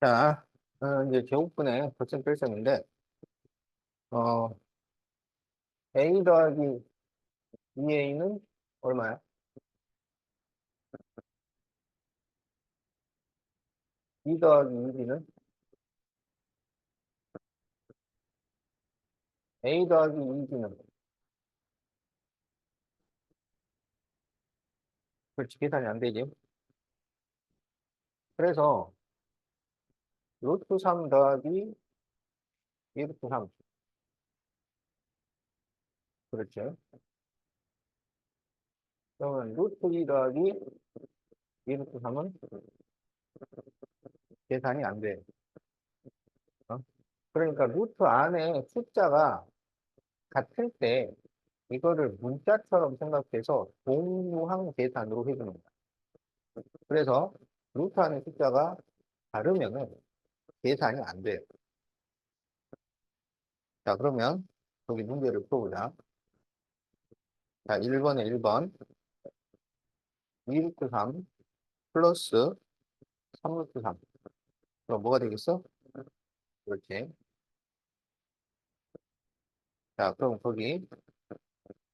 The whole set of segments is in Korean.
자, 이제 제곱분의 거점 필성인데, 어, a 더하기 2a는 얼마야? 2 더하기 2b는 a 더하기 2b는 그렇지, 계산이 안 되지. 그래서 루트 3 더하기 2루트 3. 그렇죠. 그러면 루트 2 더하기 2루트 3은 계산이 안 돼. 어? 그러니까 루트 안에 숫자가 같을 때 이거를 문자처럼 생각해서 동무항 계산으로 해주는 거야. 그래서 루트 안에 숫자가 다르면은 계산이 안 돼요. 자, 그러면 여기 문제를 풀어보자. 자, 1번에 1번. 2루트 3 플러스 3루트 3. 그럼 뭐가 되겠어? 그렇지. 자, 그럼 거기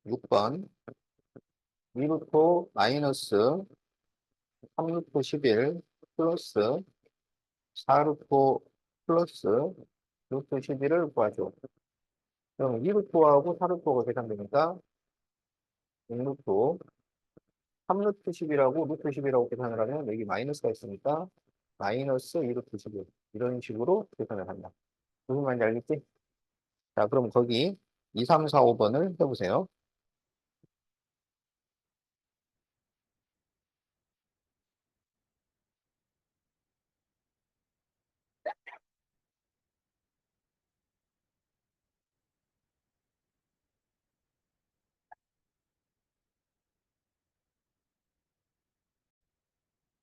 6번. 2루트 마이너스 3루트 11 플러스 4루트 플러스 루트 11을 구하죠. 그럼 2루트하고 4루트가 계산되니까 6루트 3루트 10이라고 루트 10이라고 계산을 하면 여기 마이너스가 있으니까 마이너스 2루트 11 이런 식으로 계산을 한다. 무슨 말인지 알겠지? 자, 그럼 거기 2, 3, 4, 5번을 해보세요.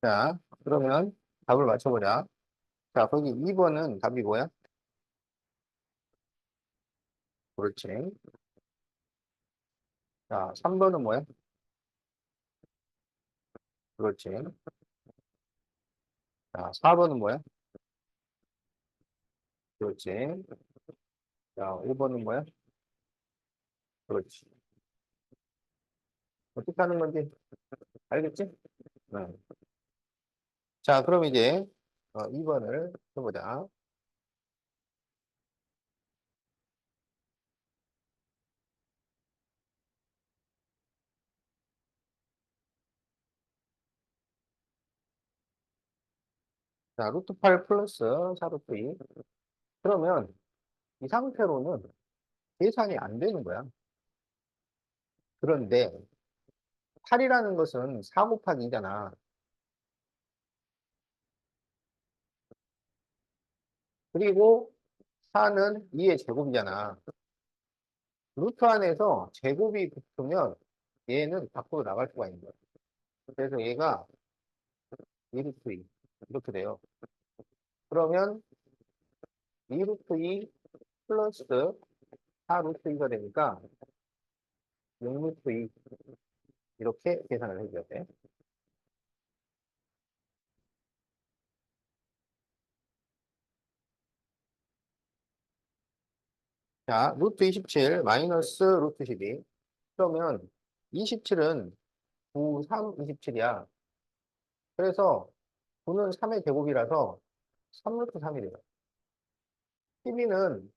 자, 그러면 답을 맞춰보자. 자, 거기 2번은 답이 뭐야? 그렇지. 자, 3번은 뭐야? 그렇지. 자, 4번은 뭐야? 그렇지. 자, 5번은 뭐야? 그렇지. 어떻게 하는 건지 알겠지? 네. 자, 그럼 이제 2번을 해보자. 자, 루트 8 플러스 4루트 2. 그러면 이 상태로는 계산이 안 되는 거야. 그런데 8이라는 것은 4 곱하기 2잖아. 그리고 4는 2의 제곱이잖아. 루트 안에서 제곱이 붙으면 얘는 밖으로 나갈 수가 있는 거야. 그래서 얘가 2루트 2 이렇게 돼요. 그러면 2루트 2 플러스 4루트 2가 되니까 6루트 2 이렇게 계산을 해줘야 돼. 자, 루트 27 마이너스 루트 12. 그러면 27은 9, 3, 27이야. 그래서 9는 3의 제곱이라서 3루트 3이 돼요. 12는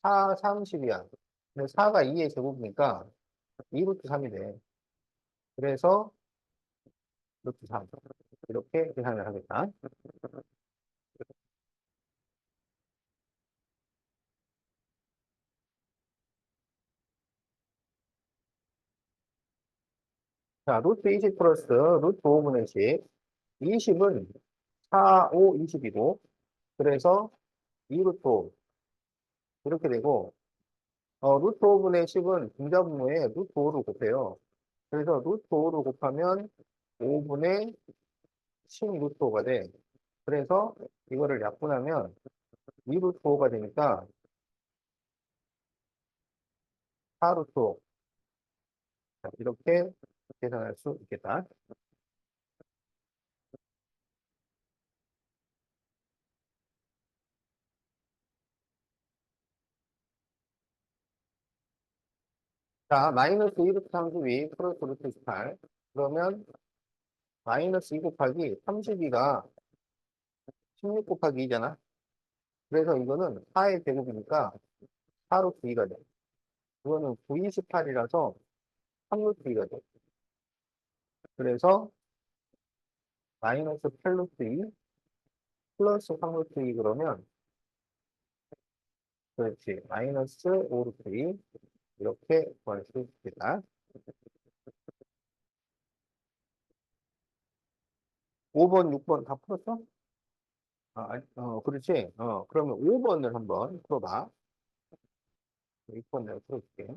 4, 3, 10이야. 근데 4가 2의 제곱이니까 2루트 3이 돼. 그래서 루트 3. 이렇게 계산을 하겠다. 자, 루트 20 플러스 루트 5분의 10. 20은 4, 5, 20이고, 그래서 2루트 5. 이렇게 되고, 루트 5분의 10은 분자분모에 루트 5를 곱해요. 그래서 루트 5를 곱하면 5분의 10 루트 5가 돼. 그래서 이거를 약분하면 2 루트 5가 되니까 4 루트 5. 자, 이렇게 계산할 수 있겠다. 자, 마이너스 2 루트 32 플러스 루트 18. 그러면 마이너스 2 곱하기 32가 16 곱하기 2잖아. 그래서 이거는 4의 제곱이니까 4 루트 2가 돼. 이거는 9, 28이라서 3 루트 2가 돼. 그래서 마이너스 8 루트 2 플러스 3 루트 2 그러면 그렇지. 마이너스 5 루트 2 이렇게 구할 수 있습니다. 5번, 6번 다 풀었어? 그렇지. 그러면 5번을 한번 풀어봐. 6번 내가 풀어줄게.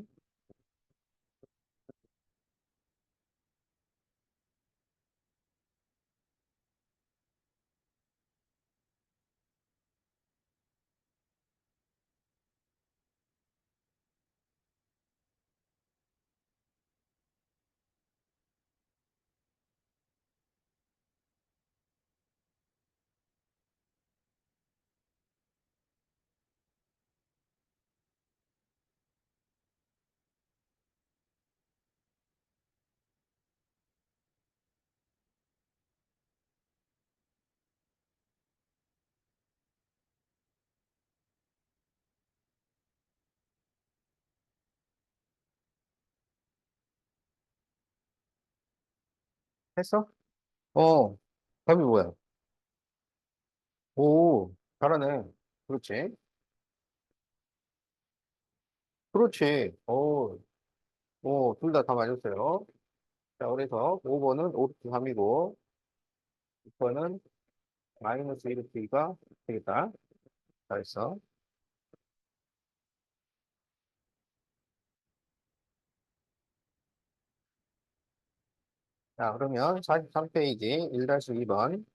했어? 어, 답이 뭐야? 오, 잘하네. 그렇지. 그렇지. 둘 다 맞았어요. 자, 그래서 5번은 5루트 3이고, 6번은 마이너스 1루트 2가 되겠다. 잘했어. 자, 그러면 43페이지 1-2번.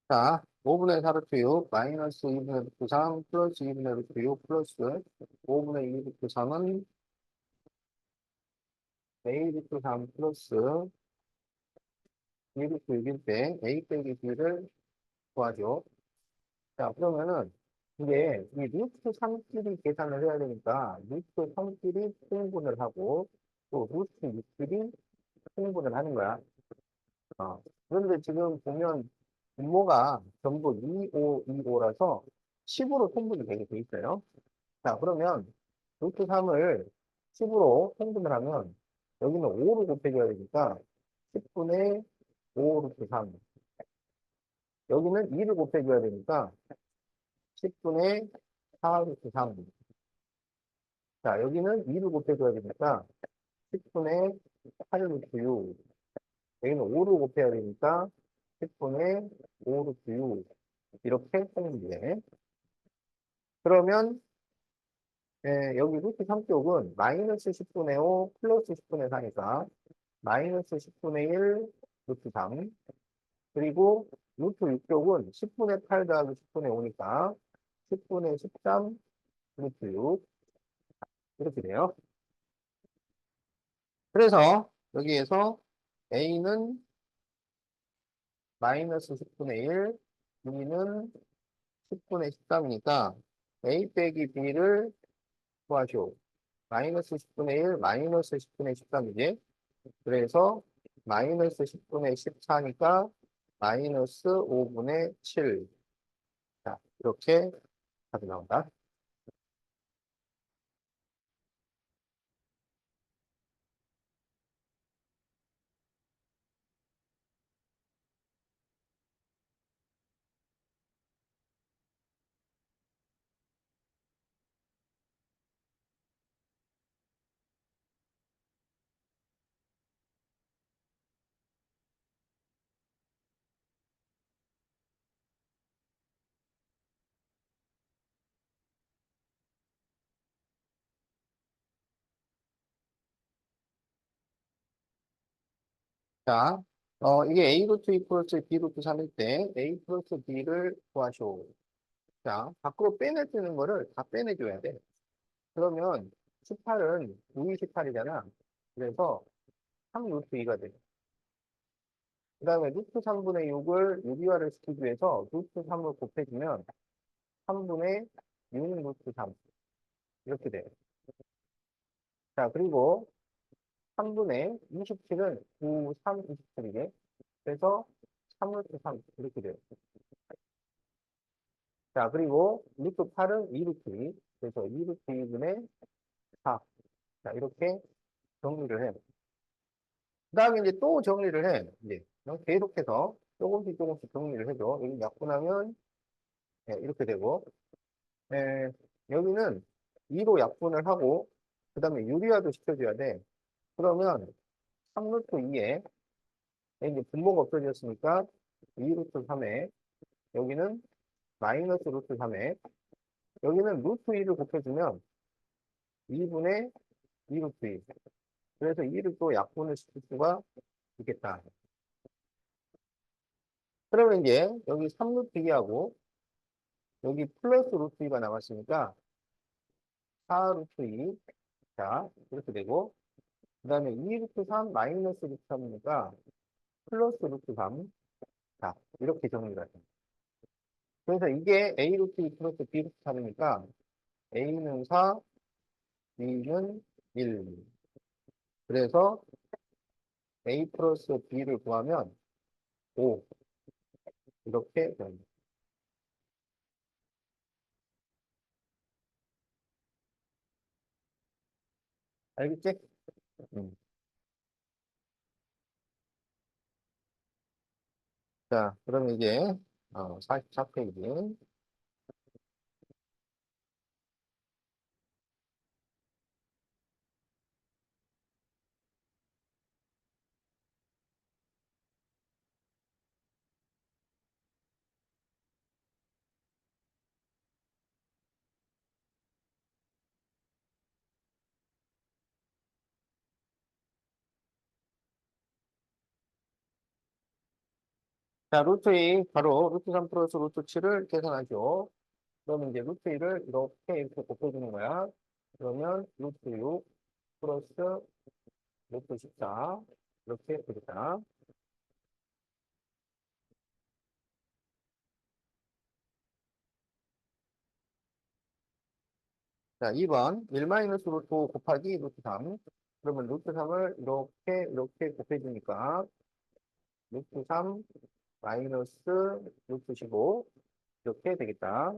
자, 5분의 4루트 6, 마이너스 2분의 루트 3, 플러스 2분의 루트 6, 플러스 5분의 2 루트 3은 A 루트 3 플러스 2 루트 6일 때 A 빼기 B를 구하죠. 자, 그러면은 이게 이 루트 3끼리 계산을 해야 되니까 루트 3끼리 통분을 하고 또 루트 6끼리 통분을 하는 거야. 그런데 지금 보면 분모가 전부 2, 5, 2, 5라서 10으로 통분이 되게 돼 있어요. 자, 그러면 루트 3을 10으로 통분을 하면 여기는 5로 곱해줘야 되니까 10분의 5 루트 3. 여기는 2를 곱해줘야 되니까 10분의 4 루트 3. 자, 여기는 2를 곱해줘야 되니까 10분의 8 루트 6. 여기는 5를 곱해야 되니까 10분의 5 루트 6. 이렇게 쓰는 게. 그러면 여기 루트 3 쪽은 마이너스 10분의 5 플러스 10분의 4니까 마이너스 10분의 1 루트 3. 그리고 루트 6쪽은 10분의 8 더하기 10분의 5니까 10분의 13 루트 6. 이렇게 돼요. 그래서 여기에서 A는 마이너스 10분의 1, B는 10분의 13이니까 A 빼기 B를 구하시오. 마이너스 10분의 1, 마이너스 10분의 13이지. 그래서 마이너스 10분의 14니까 마이너스 5분의 7. 자, 이렇게 답이 나온다. 자, 이게 A 루트 2 플러스 B 루트 3일 때 A 플러스 B를 구하시오. 자, 밖으로 빼내주는 거를 다 빼내줘야 돼. 그러면 18은 9, 18이잖아. 그래서 3 루트 2가 돼. 그 다음에 루트 3분의 6을 유리화를 시키기 위해서 루트 3을 곱해주면 3분의 6 루트 3. 이렇게 돼요. 자, 그리고 3분의 27은 9, 3, 27이게. 그래서 3 루트 3. 이렇게 돼요. 자, 그리고 루트 8은 2 루트 2. 그래서 2 루트 2분의 4. 자, 이렇게 정리를 해. 그 다음에 이제 또 정리를 해. 이제 계속해서 조금씩 조금씩 정리를 해줘. 여기 약분하면 네, 이렇게 되고, 에, 여기는 2로 약분을 하고, 그 다음에 유리화도 시켜줘야 돼. 그러면 3루트 2에 이제 분모가 없어졌으니까 2루트 3에 여기는 마이너스 루트 3에 여기는 루트 2를 곱해주면 2분의 2루트 2. 그래서 2를 또 약분을 시킬 수가 있겠다. 그러면 이제 여기 3루트 2하고 여기 플러스 루트 2가 남았으니까 4루트 2. 자, 이렇게 되고, 그 다음에 2 루트 3 마이너스 루트 3이니까 플러스 루트 3. 자, 이렇게 정리가 됩니다. 그래서 이게 A 루트 2 플러스 B 루트 3이니까 A는 4, B는 1. 그래서 A 플러스 B를 구하면 5. 이렇게 됩니다. 알겠지? 음. 자, 그럼 이제 44페이지. 자, 루트 2, 바로 루트 3 플러스 루트 7을 계산하죠. 그러면 이제 루트 2를 이렇게 곱해주는 거야. 그러면 루트 6 플러스 루트 14. 이렇게 되겠다. 자, 2번 1 마이너스 루트 5 곱하기 루트 3. 그러면 루트 3을 이렇게 곱해주니까 루트 3 마이너스 루트 15. 이렇게 되겠다.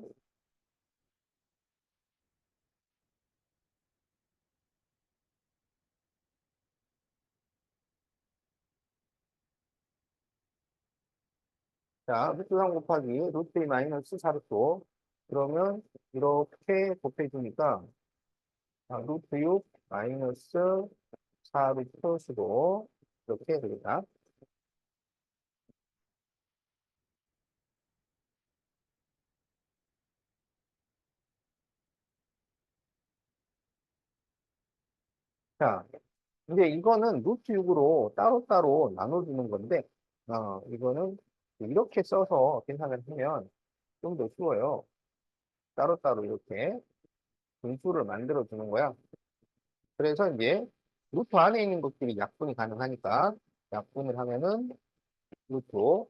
자, 루트 3 곱하기 루트 2 마이너스 4루트 5. 그러면 이렇게 곱해주니까 루트 6 마이너스 4루트 15. 이렇게 되겠다. 자, 이제 이거는 루트 6으로 따로따로 나눠주는 건데, 이거는 이렇게 써서 계산을 하면 좀 더 쉬워요. 따로따로 이렇게 분수를 만들어 주는 거야. 그래서 이제 루트 안에 있는 것들이 약분이 가능하니까 약분을 하면은 루트 5,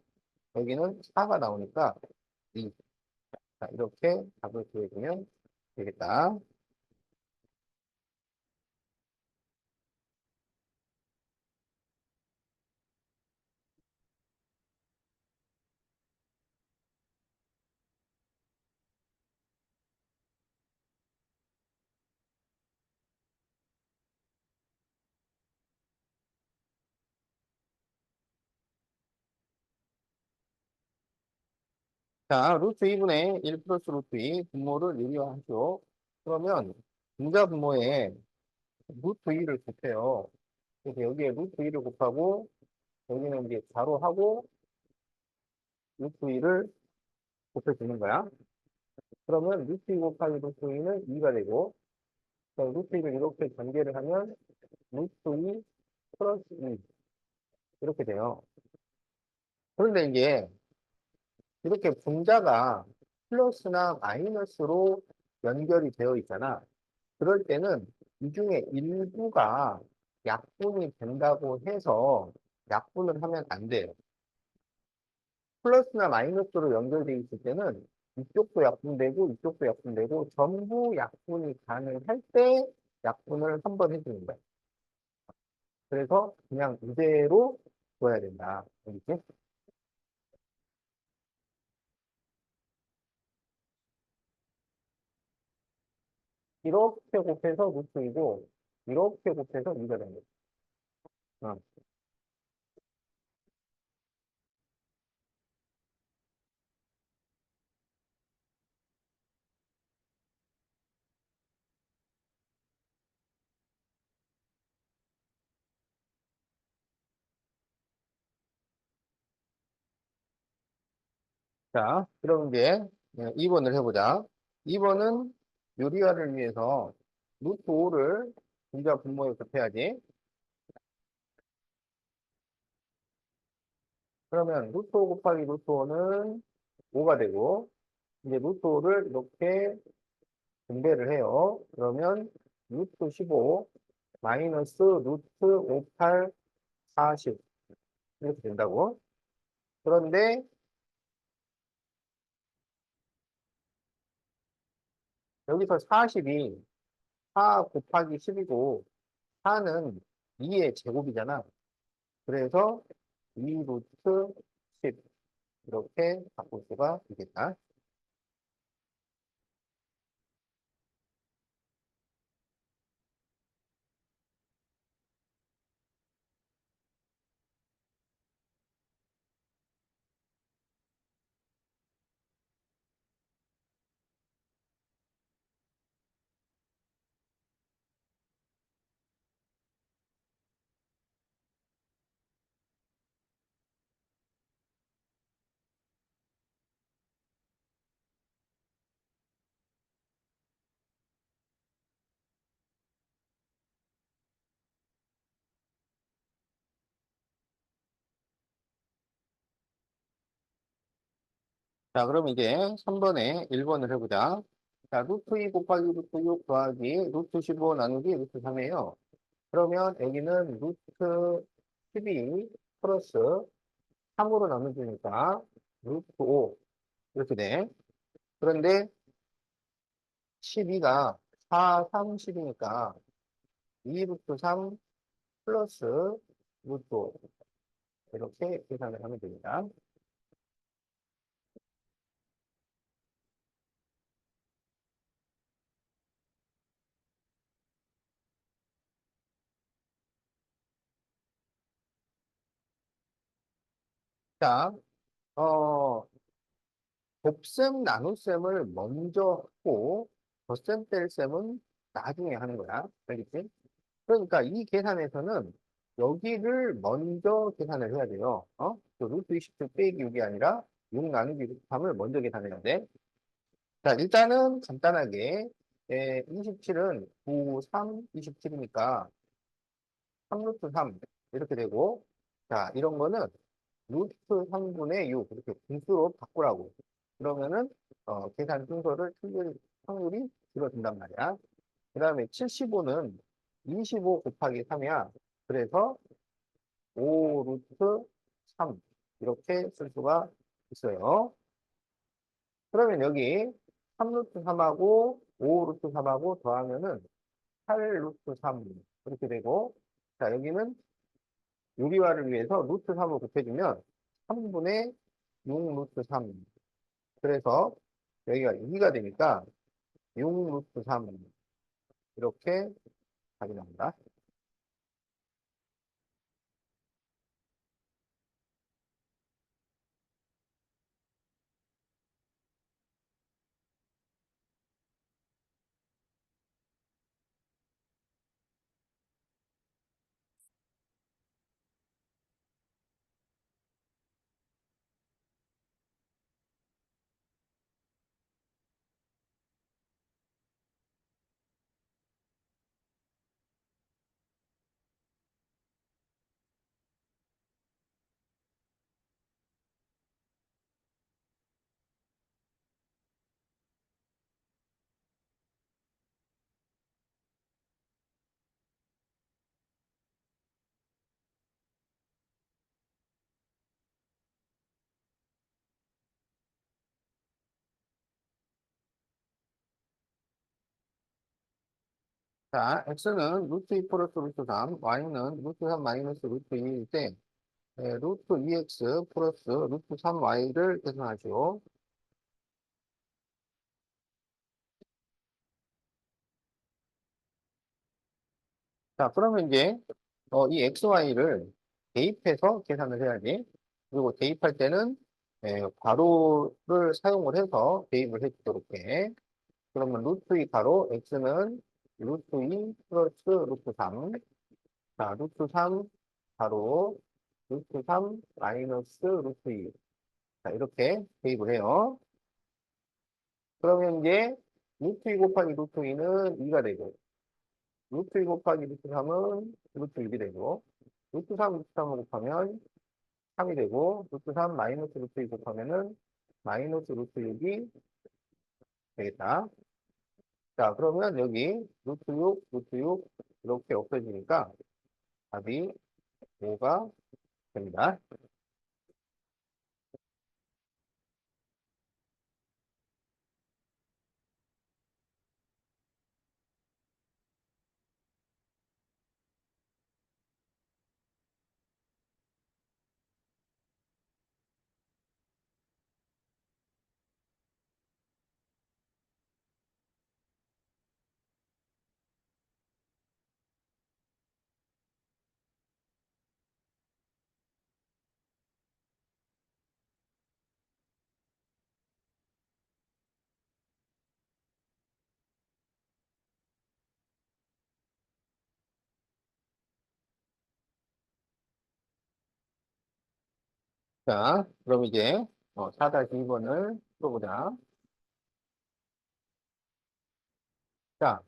여기는 4가 나오니까 2. 자, 이렇게 답을 구해주면 되겠다. 자, 루트 2분의 1 플러스 루트 2 분모를 유리화하죠. 그러면 분자 분모에 루트 2를 곱해요. 그래서 여기에 루트 2를 곱하고 여기는 이제 괄호하고 루트 2를 곱해주는 거야. 그러면 루트 2 곱하기 루트 2는 2가 되고 그럼 루트 2를 이렇게 전개를 하면 루트 2 플러스 2 이렇게 돼요. 그런데 이게 이렇게 분자가 플러스나 마이너스로 연결이 되어 있잖아. 그럴 때는 이 중에 일부가 약분이 된다고 해서 약분을 하면 안 돼요. 플러스나 마이너스로 연결되어 있을 때는 이쪽도 약분되고 이쪽도 약분되고 전부 약분이 가능할 때 약분을 한 번 해주는 거예요. 그래서 그냥 이대로 둬야 된다. 알겠지? 이렇게 곱해서 루트이고 이렇게 곱해서 2가 되는 거예요. 어. 자, 그럼 이제 2번을 해보자. 2번은 요리화를 위해서 루트 5를 분자 분모에 곱해야지. 그러면 루트 5 곱하기 루트 5는 5가 되고 이제 루트 5를 이렇게 분배를 해요. 그러면 루트 15 마이너스 루트 58 40 이렇게 된다고. 그런데 여기서 40이 4 곱하기 10이고 4는 2의 제곱이잖아. 그래서 2 루트 10 이렇게 바꿀 수가 있겠다. 자, 그럼 이제 3번에 1번을 해보자. 자, 루트 2 곱하기 루트 6 더하기 루트 15 나누기 루트 3이에요. 그러면 여기는 루트 12 플러스 3으로 나눠주니까 루트 5 이렇게 돼. 그런데 12가 4, 3, 10이니까 2 루트 3 플러스 루트 5 이렇게 계산을 하면 됩니다. 자, 어, 곱셈, 나눗셈을 먼저 하고 덧셈, 뺄셈은 나중에 하는 거야. 알겠지? 그러니까 이 계산에서는 여기를 먼저 계산을 해야 돼요. 그 루트 27 빼기 6이 아니라 6 나누기 3을 먼저 계산해야 돼. 자, 일단은 간단하게 27은 9, 3, 27이니까 3 루트 3 이렇게 되고 자, 이런 거는 루트 3분의 6 이렇게 분수로 바꾸라고. 그러면은 계산 순서를 틀릴 확률이 줄어든단 말이야. 그 다음에 75는 25 곱하기 3이야. 그래서 5 루트 3 이렇게 쓸 수가 있어요. 그러면 여기 3 루트 3하고 5 루트 3하고 더하면은 8 루트 3 이렇게 되고 자 여기는 요리화를 위해서 루트 3을 곱해주면 3분의 6 루트 3 그래서 여기가 2가 되니까 6 루트 3 이렇게 답이 나옵니다. 자, x는 루트 2 플러스 루트 3, y는 루트 3 마이너스 루트 2일 때, 루트 2x 플러스 루트 3y를 계산하죠. 자, 그러면 이제, 이 xy를 대입해서 계산을 해야지. 그리고 대입할 때는, 괄호를 사용을 해서 대입을 해주도록 해. 그러면 루트 2 괄호, x는 루트 2 플러스 루트 3. 자, 루트 3 괄호, 루트 3 마이너스 루트 2. 자, 이렇게 대입을 해요. 그러면 이제 루트 2 곱하기 루트 2는 2가 되고, 루트 2 곱하기 루트 3은 루트 6이 되고, 루트 3, 루트 3을 곱하면 3이 되고, 루트 3 마이너스 루트 2 곱하면은 마이너스 루트 6이 되겠다. 자, 그러면 여기 루트 6, 루트 6 이렇게 없어지니까 답이 5가 됩니다. 자, 그럼 이제 4-2번을 풀어보자. 자,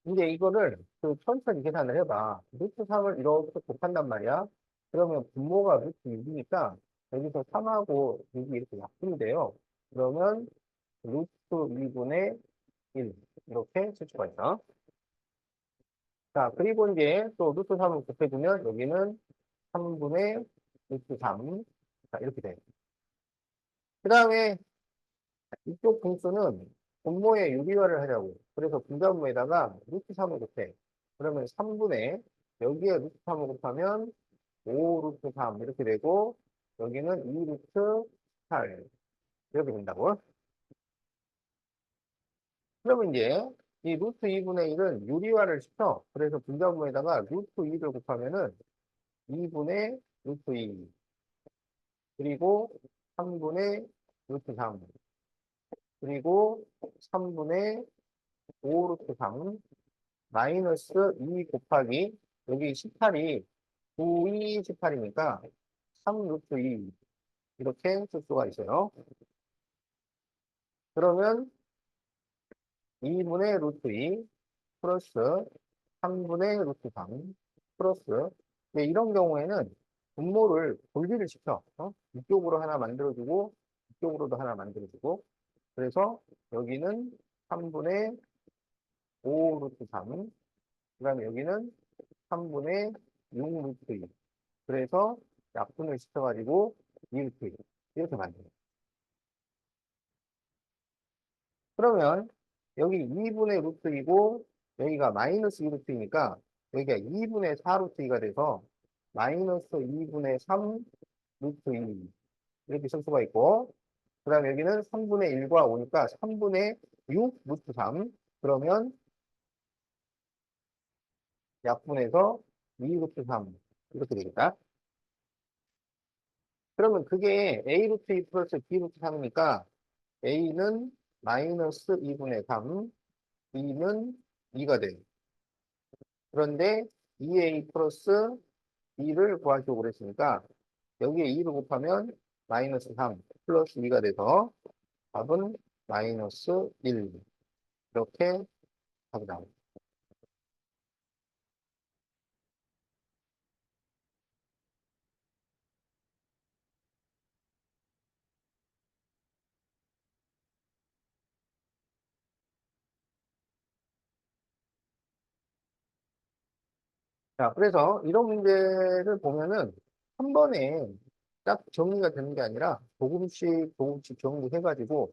이제 이거를 천천히 계산을 해봐. 루트 3을 이렇게 곱한단 말이야. 그러면 분모가 루트 6이니까 여기서 3하고 6이 이렇게 약분돼요. 그러면 루트 2분의 1 이렇게 쓸 수가 있어. 자, 그리고 이제 또 루트 3을 곱해주면 여기는 3분의 루트 3. 자, 이렇게 돼. 그 다음에 이쪽 분수는 분모의 유리화를 하려고. 그래서 분자분모에다가 루트 3을 곱해. 그러면 3분의 여기에 루트 3을 곱하면 5 루트 3 이렇게 되고 여기는 2 루트 8 이렇게 된다고. 그러면 이제 이 루트 2분의 1은 유리화를 시켜. 그래서 분자분모에다가 루트 2를 곱하면은 2분의 루트 2 그리고 3분의 루트 3 그리고 3분의 5 루트 3 마이너스 2 곱하기 여기 18이 9, 2, 18이니까 3 루트 2 이렇게 쓸 수가 있어요. 그러면 2분의 루트 2 플러스 3분의 루트 3 플러스 이런 경우에는 분모를 분리를 시켜. 이쪽으로 하나 만들어주고 이쪽으로도 하나 만들어주고 그래서 여기는 3분의 5 루트 3 그다음에 여기는 3분의 6 루트 2 그래서 약분을 시켜가지고 2루트 이렇게 만들어요. 그러면 여기 2분의 루트 2고 여기가 마이너스 2루트이니까 여기가 2분의 4루트 2가 돼서 마이너스 2분의 3 루트 2 이렇게 쓸 수가 있고 그 다음에 여기는 3분의 1과 5니까 3분의 6 루트 3 그러면 약분해서 2 루트 3 이렇게 되겠다. 그러면 그게 A 루트 2 플러스 B 루트 3이니까 A는 마이너스 2분의 3, B는 2가 돼요. 그런데 2A 플러스 2를 구하려고 그랬으니까 여기에 2를 곱하면 마이너스 3 플러스 2가 돼서 답은 마이너스 1 이렇게 답이 나옵니다. 자, 그래서 이런 문제를 보면은 한 번에 딱 정리가 되는 게 아니라 조금씩 조금씩 정리해가지고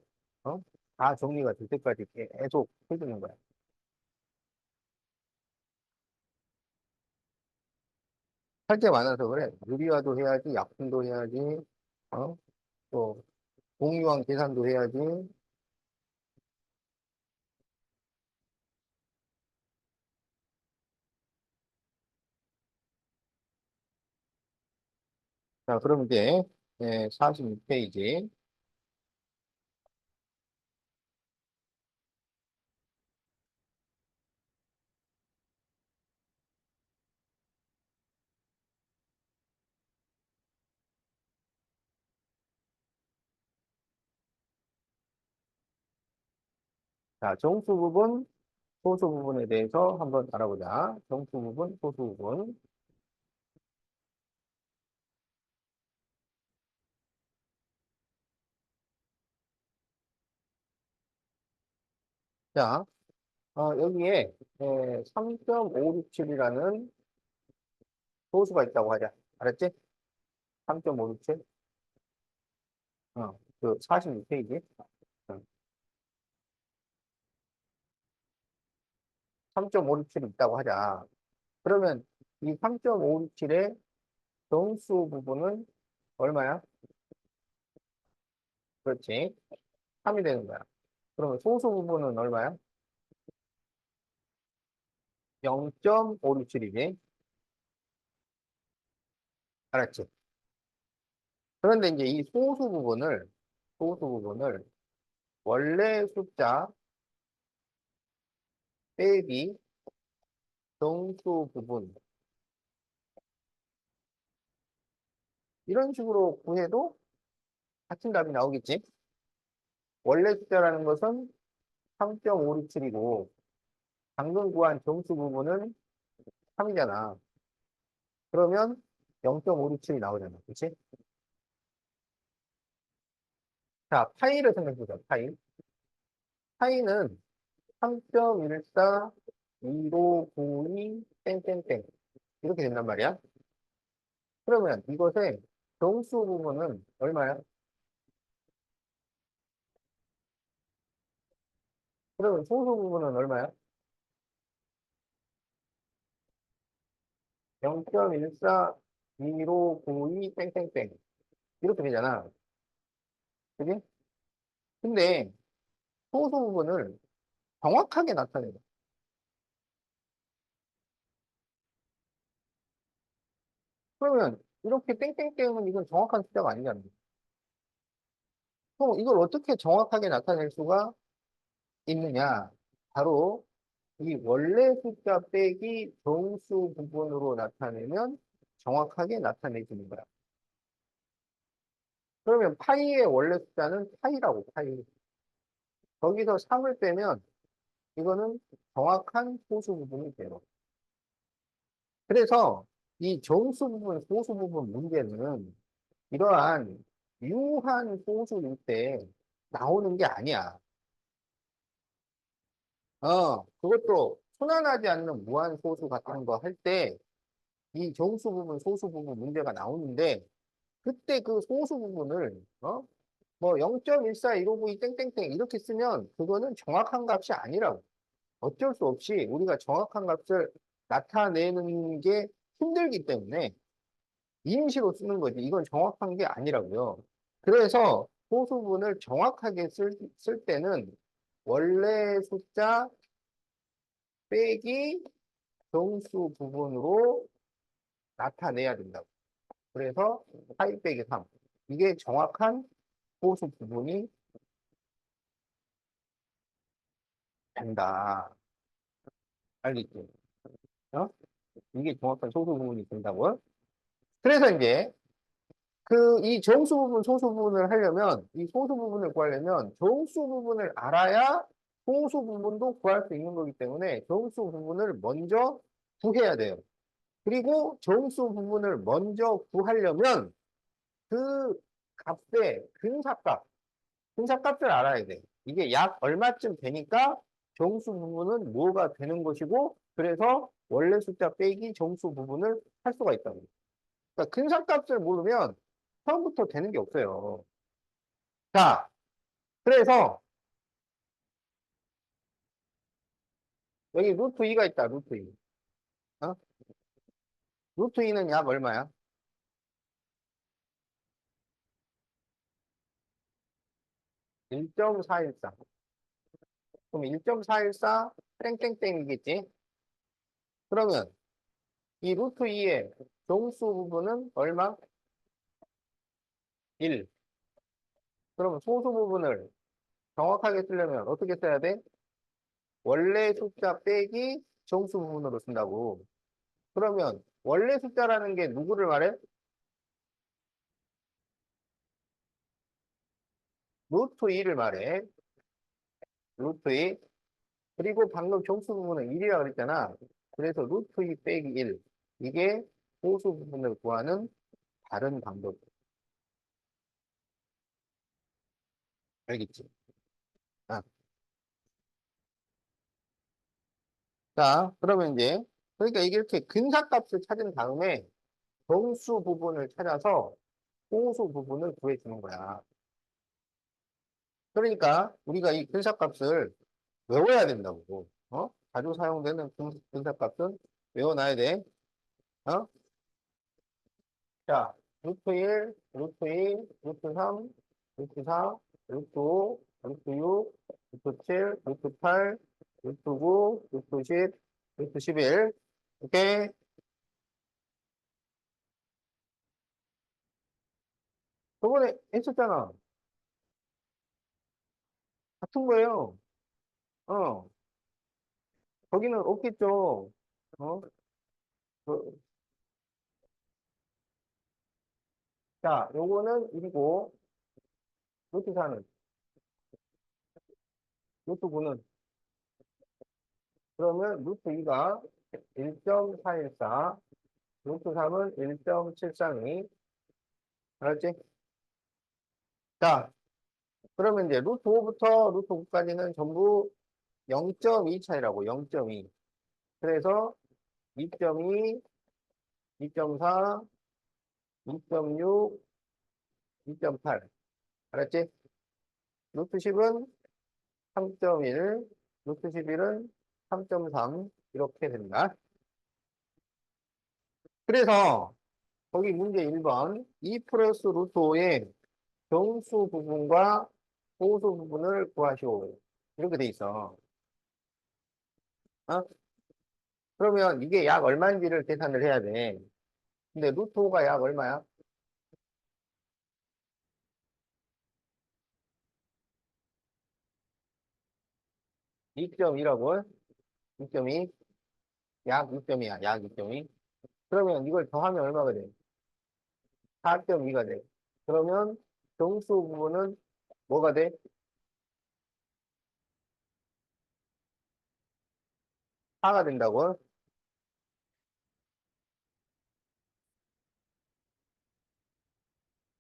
다 정리가 될 때까지 계속 해주는 거야. 할 게 많아서 그래. 유리화도 해야지, 약분도 해야지, 어? 또, 공유한 계산도 해야지. 자, 그럼 이제, 46페이지. 자, 정수 부분, 소수 부분에 대해서 한번 알아보자. 정수 부분, 소수 부분. 자, 여기에 3.567이라는 소수가 있다고 하자. 알았지? 3.567. 그 46페이지. 3.567이 있다고 하자. 그러면 이 3.567의 정수 부분은 얼마야? 그렇지. 3이 되는 거야. 그러면 소수 부분은 얼마야? 0.567이지. 알았지? 그런데 이제 이 소수 부분을 원래 숫자 빼기 정수 부분 이런 식으로 구해도 같은 답이 나오겠지? 원래 숫자라는 것은 3.567이고 방금 구한 정수 부분은 3이잖아. 그러면 0.567이 나오잖아. 그치? 자, 파이를 생각해보자. 파이는 3.14, 1592, 땡땡땡. 이렇게 된단 말이야. 그러면 이것의 정수 부분은 얼마야? 그러면 소수 부분은 얼마야? 0.14, 1592, 땡땡땡. 이렇게 되잖아. 그지? 근데 소수 부분을 정확하게 나타내요. 그러면 이렇게 땡땡땡은 이건 정확한 숫자가 아니잖아. 그럼 이걸 어떻게 정확하게 나타낼 수가 있느냐? 바로 이 원래 숫자 빼기 정수 부분으로 나타내면 정확하게 나타내주는 거야. 그러면 파이의 원래 숫자는 파이라고, 파이. 거기서 3을 빼면 이거는 정확한 소수 부분이 돼요. 그래서 이 정수 부분, 소수 부분 문제는 이러한 유한 소수일 때 나오는 게 아니야. 그것도 순환하지 않는 무한 소수 같은 거 할 때 이 정수 부분, 소수 부분 문제가 나오는데 그때 그 소수 부분을 뭐 0.141592 땡땡땡 이렇게 쓰면 그거는 정확한 값이 아니라고. 어쩔 수 없이 우리가 정확한 값을 나타내는 게 힘들기 때문에 임시로 쓰는 거지. 이건 정확한 게 아니라고요. 그래서 소수분을 정확하게 쓸 때는 원래 숫자 빼기 정수 부분으로 나타내야 된다고. 그래서 4 빼기 3. 이게 정확한 소수 부분이 된다. 알겠지? 어? 이게 정확한 소수 부분이 된다고요? 그래서 이제 이 정수 부분, 소수 부분을 하려면, 이 소수 부분을 구하려면 정수 부분을 알아야 소수 부분도 구할 수 있는 거기 때문에 정수 부분을 먼저 구해야 돼요. 그리고 정수 부분을 먼저 구하려면 그 값의 근사값을 알아야 돼. 이게 약 얼마쯤 되니까 정수 부분은 뭐가 되는 것이고, 그래서 원래 숫자 빼기 정수 부분을 할 수가 있다고. 그러니까 근사값을 모르면 처음부터 되는 게 없어요. 자, 그래서 여기 루트 2가 있다, 루트 2. 어? 루트 2는 약 얼마야? 1.414. 그럼 1.414 땡땡땡이겠지? 그러면 이 루트 2의 정수 부분은 얼마? 1. 그러면 소수 부분을 정확하게 쓰려면 어떻게 써야 돼? 원래 숫자 빼기 정수 부분으로 쓴다고. 그러면 원래 숫자라는 게 누구를 말해? 루트 2를 말해. 루트 2. 그리고 방금 정수 부분은 1이라고 그랬잖아. 그래서 루트 2 빼기 1. 이게 소수 부분을 구하는 다른 방법. 알겠지? 아, 자, 그러면 이제, 그러니까 이게 이렇게 근사값을 찾은 다음에 정수 부분을 찾아서 소수 부분을 구해주는 거야. 그러니까 우리가 이 근사값을 외워야 된다고. 어? 자주 사용되는 근사값은 외워놔야 돼. 어? 자, 루트 1, 루트 2, 루트 3, 루트 4, 루트 5, 루트 6, 루트 7, 루트 8, 루트 9, 루트 10, 루트 11. 오케이? 저번에 했었잖아. 같은 거예요. 어. 거기는 없겠죠. 어? 그, 자, 요거는 1이고, 루트 4는, 루트 9는, 그러면 루트 2가 1.414, 루트 3은 1.732. 알았지? 자, 그러면 이제 루트 5부터 루트 9까지는 전부 0.2 차이라고, 0.2. 그래서 2.2, 2.4, 2.6, 2.8. 알았지? 루트 10은 3.1, 루트 11은 3.3. 이렇게 된다. 그래서 거기 문제 1번 2 플러스 루트 5의 정수 부분과 소수 부분을 구하시오. 이렇게 돼 있어. 어? 그러면 이게 약 얼마인지를 계산을 해야 돼. 근데 루트 5가 약 얼마야? 2.2라고? 2.2? 약 2.2야. 약 2.2. 그러면 이걸 더하면 얼마가 돼? 4.2가 돼. 그러면 정수 부분은 뭐가 돼? 4가 된다고?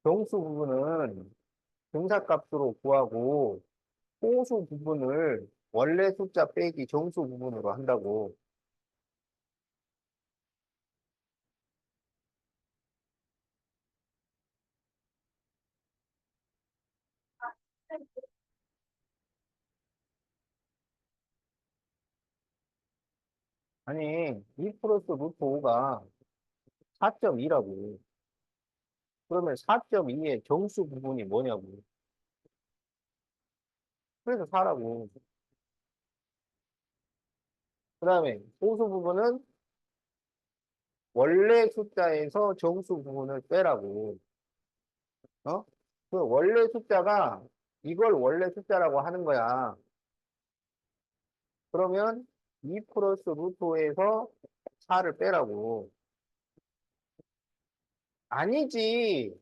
정수 부분은 등사값으로 구하고 호수 부분을 원래 숫자 빼기 정수 부분으로 한다고. 아니, 2 플러스 루트 5가 4.2라고. 그러면 4.2의 정수 부분이 뭐냐고. 그래서 4라고. 그 다음에 소수 부분은 원래 숫자에서 정수 부분을 빼라고. 어? 그 원래 숫자가 이걸 원래 숫자라고 하는 거야. 그러면 2 플러스 루트 5에서 4를 빼라고. 아니지.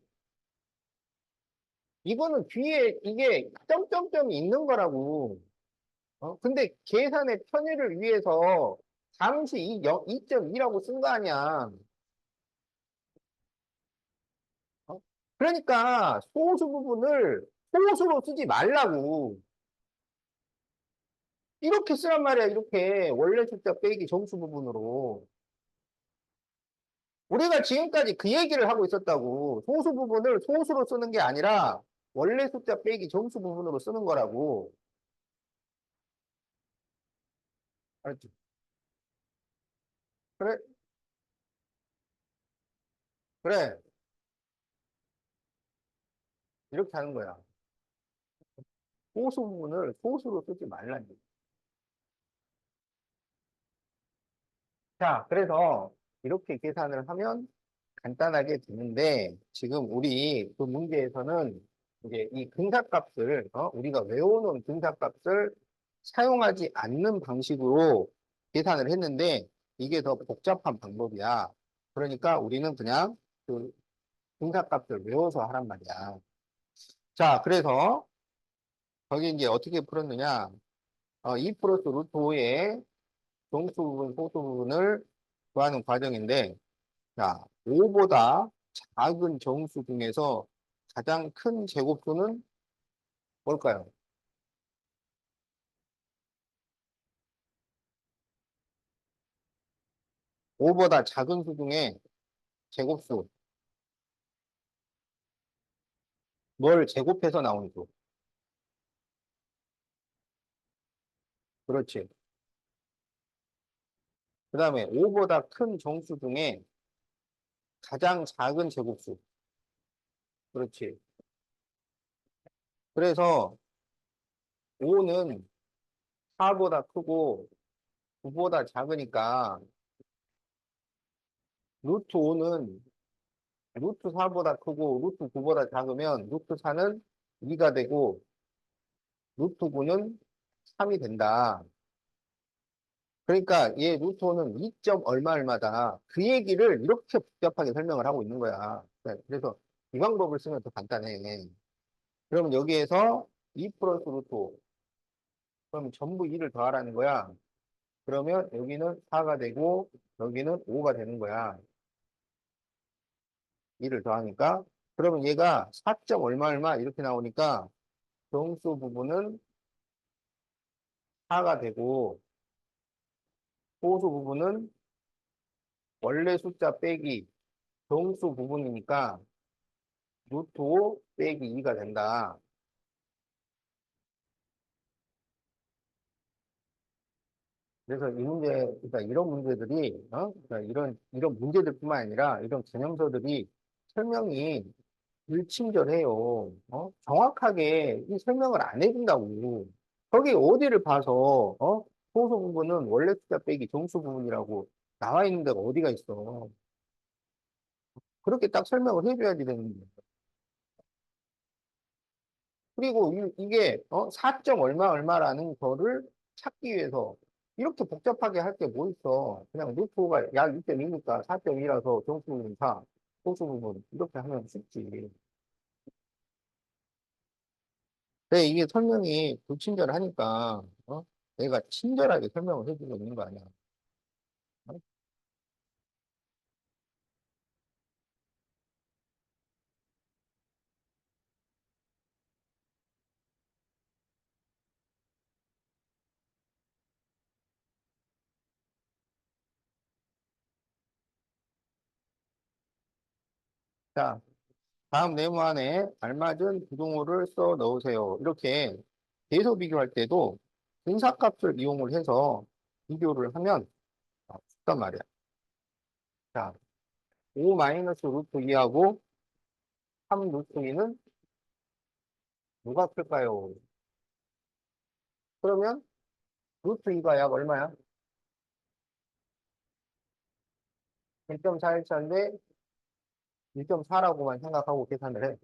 이거는 뒤에 이게 점점점이 있는 거라고. 어? 근데 계산의 편의를 위해서 잠시 이 2.2라고 쓴 거 아니야. 어? 그러니까 소수 부분을 소수로 쓰지 말라고. 이렇게 쓰란 말이야, 이렇게. 원래 숫자 빼기 정수 부분으로. 우리가 지금까지 그 얘기를 하고 있었다고. 소수 부분을 소수로 쓰는 게 아니라 원래 숫자 빼기 정수 부분으로 쓰는 거라고. 알았지? 그래? 그래. 이렇게 하는 거야. 소수 부분을 소수로 쓰지 말라는 거야. 자, 그래서 이렇게 계산을 하면 간단하게 되는데, 지금 우리 그 문제에서는 이제 이 근사값을, 우리가 외워놓은 근사값을 사용하지 않는 방식으로 계산을 했는데, 이게 더 복잡한 방법이야. 그러니까 우리는 그냥 그 근사값을 외워서 하란 말이야. 자, 그래서 거기 이제 어떻게 풀었느냐. 2 플러스 루트 5의 정수 부분, 소수 부분을 구하는 과정인데, 자, 5보다 작은 정수 중에서 가장 큰 제곱수는 뭘까요? 5보다 작은 수 중에 제곱수, 뭘 제곱해서 나온 수. 그렇지. 그 다음에 5보다 큰 정수 중에 가장 작은 제곱수. 그렇지. 그래서 5는 4보다 크고 9보다 작으니까 루트 5는 루트 4보다 크고 루트 9보다 작으면 루트 4는 2가 되고 루트 9는 3이 된다. 그러니까 얘 루트 5는 2점 얼마 얼마다. 그 얘기를 이렇게 복잡하게 설명을 하고 있는 거야. 네, 그래서 이 방법을 쓰면 더 간단해. 그러면 여기에서 2 플러스 루트 5. 그럼 전부 2를 더하라는 거야. 그러면 여기는 4가 되고 여기는 5가 되는 거야. 2를 더하니까. 그러면 얘가 4점 얼마 얼마 이렇게 나오니까 정수 부분은 4가 되고 소수 부분은 원래 숫자 빼기 정수 부분이니까 루트 5 빼기 2가 된다. 그래서 이 문제, 그러니까 이런 문제들이, 그러니까 이런 문제들뿐만 아니라 이런 개념서들이 설명이 불친절해요. 정확하게 이 설명을 안 해준다고. 거기 어디를 봐서, 소수 부분은 원래 숫자 빼기 정수 부분이라고 나와 있는 데가 어디가 있어. 그렇게 딱 설명을 해줘야지 되는데. 그리고 이게 4점 얼마 얼마라는 거를 찾기 위해서 이렇게 복잡하게 할 게 뭐 있어. 그냥 루트가 약 2.2니까 4.2라서 정수 부분 4, 소수 부분 이렇게 하면 쉽지. 근데 이게 설명이 불친절하니까 내가 친절하게 설명을 해주고 있는 거 아니야. 어? 자, 다음 네모 안에 알맞은 부등호를 써 넣으세요. 이렇게 계속 비교할 때도 분사값을 이용을 해서 비교를 하면 쉽단 말이야. 자, 5 마이너스 루트 2하고 3 루트 2는 누가 클까요? 그러면 루트 2가 약 얼마야? 1.41차인데 1.4라고만 생각하고 계산을 해.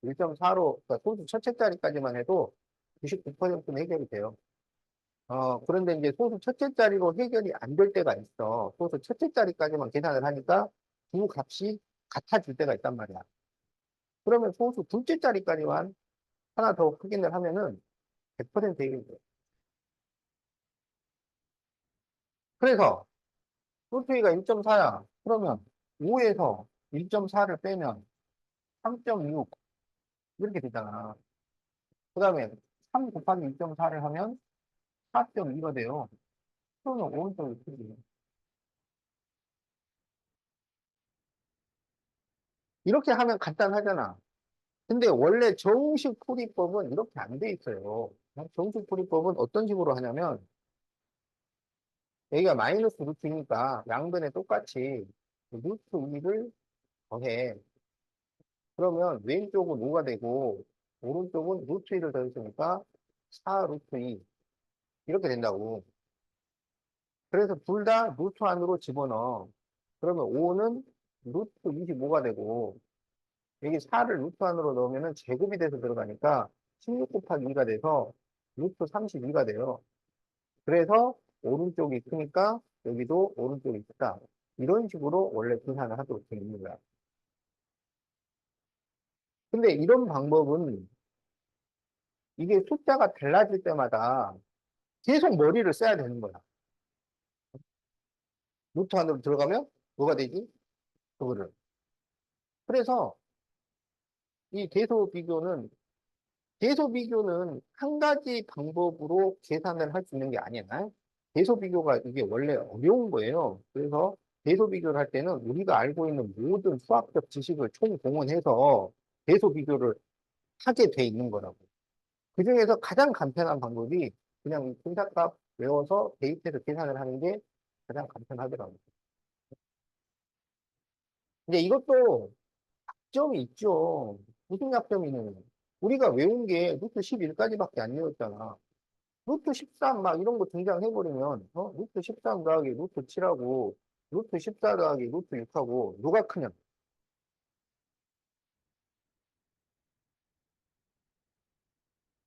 1.4로, 그러니까 소수 첫째 자리까지만 해도 99%는 해결이 돼요. 그런데 이제 소수 첫째 자리로 해결이 안 될 때가 있어. 소수 첫째 자리까지만 계산을 하니까 두 값이 같아질 때가 있단 말이야. 그러면 소수 둘째 자리까지만 하나 더 확인을 하면은 100% 해결이 돼. 그래서 루트가 1.4야. 그러면 5에서 1.4를 빼면 3.6 이렇게 되잖아. 그 다음에 3 곱하기 1.4를 하면 4.2가 돼요. 그러면 오른쪽이 크지. 이렇게 하면 간단하잖아. 근데 원래 정식 풀이법은 이렇게 안 돼 있어요. 정식 풀이법은 어떤 식으로 하냐면 여기가 마이너스 루트니까 양변에 똑같이 루트 2를 더해. 그러면 왼쪽은 5가 되고, 오른쪽은 루트 2를 더했으니까 4 루트 2. 이렇게 된다고. 그래서 둘 다 루트 안으로 집어넣어. 그러면 5는 루트 25가 되고, 여기 4를 루트 안으로 넣으면 제곱이 돼서 들어가니까 16 곱하기 2가 돼서 루트 32가 돼요. 그래서 오른쪽이 크니까 여기도 오른쪽이 크다. 이런 식으로 원래 계산을 하도록 되어 있는 거야. 근데 이런 방법은 이게 숫자가 달라질 때마다 계속 머리를 써야 되는 거야. 루트 안으로 들어가면 뭐가 되지? 그거를. 그래서 이 계소 비교는 한 가지 방법으로 계산을 할 수 있는 게 아니야. 계소 비교가 이게 원래 어려운 거예요. 그래서 계소 비교를 할 때는 우리가 알고 있는 모든 수학적 지식을 총동원해서 계소 비교를 하게 돼 있는 거라고. 그중에서 가장 간편한 방법이 그냥 분자값 외워서 대입해서 계산을 하는 게 가장 간편하더라고요. 근데 이것도 약점이 있죠. 무슨 약점이 있냐면 우리가 외운 게 루트 11까지밖에 안 외웠잖아. 루트 13 막 이런 거 등장해버리면 루트 13 더하기 루트 7하고 루트 14 더하기 루트 6하고 누가 크냐?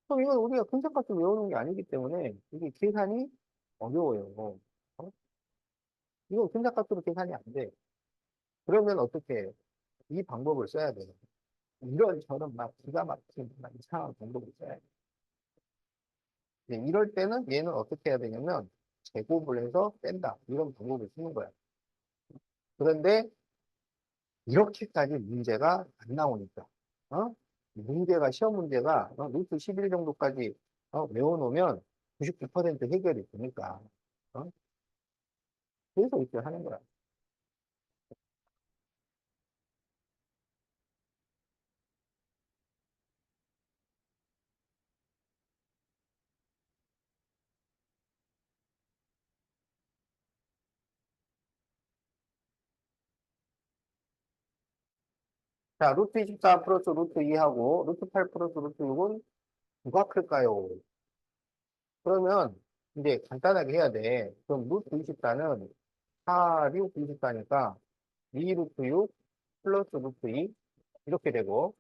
그럼 이건 우리가 분자값을 외우는 게 아니기 때문에 이게 계산이 어려워요. 어? 이거 분자값으로 계산이 안 돼. 그러면 어떻게 해? 이 방법을 써야 돼요. 이런 저런 막 기가 막힌 막 이상한 방법을 써야 돼. 이럴 때는 얘는 어떻게 해야 되냐면 제곱을 해서 뺀다. 이런 방법을 쓰는 거야. 그런데 이렇게까지 문제가 안 나오니까. 어? 시험 문제가 루트 11 정도까지 외워놓으면 99% 해결이 되니까. 어? 그래서 이렇게 하는 거야. 자, 루트 24 플러스 루트 2하고 루트 8 플러스 루트 6은 누가 클까요? 그러면 이제 간단하게 해야 돼. 그럼 루트 24는 4, 6, 24니까 2 루트 6 플러스 루트 2 이렇게 되고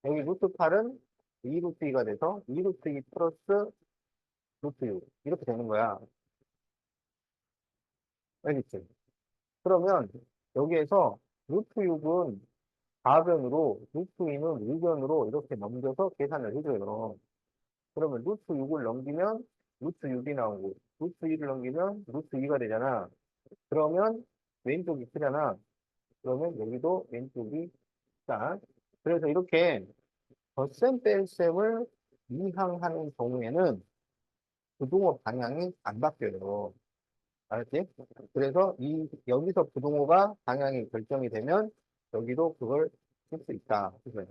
여기 루트 8은 2 루트 2가 돼서 2 루트 2 플러스 루트 6 이렇게 되는 거야. 알겠지? 그러면 여기에서 루트 6은 4변으로 루트 2는 5변으로 이렇게 넘겨서 계산을 해줘요. 그러면 루트 6을 넘기면 루트 6이 나오고 루트 2를 넘기면 루트 2가 되잖아. 그러면 왼쪽이 크잖아. 그러면 여기도 왼쪽이 크다. 그래서 이렇게 덧셈 뺄셈을 이항하는 경우에는 부동호 방향이 안 바뀌어요. 알았지? 그래서 여기서 부동호가 방향이 결정이 되면 여기도 그걸 쓸 수 있다. 그래서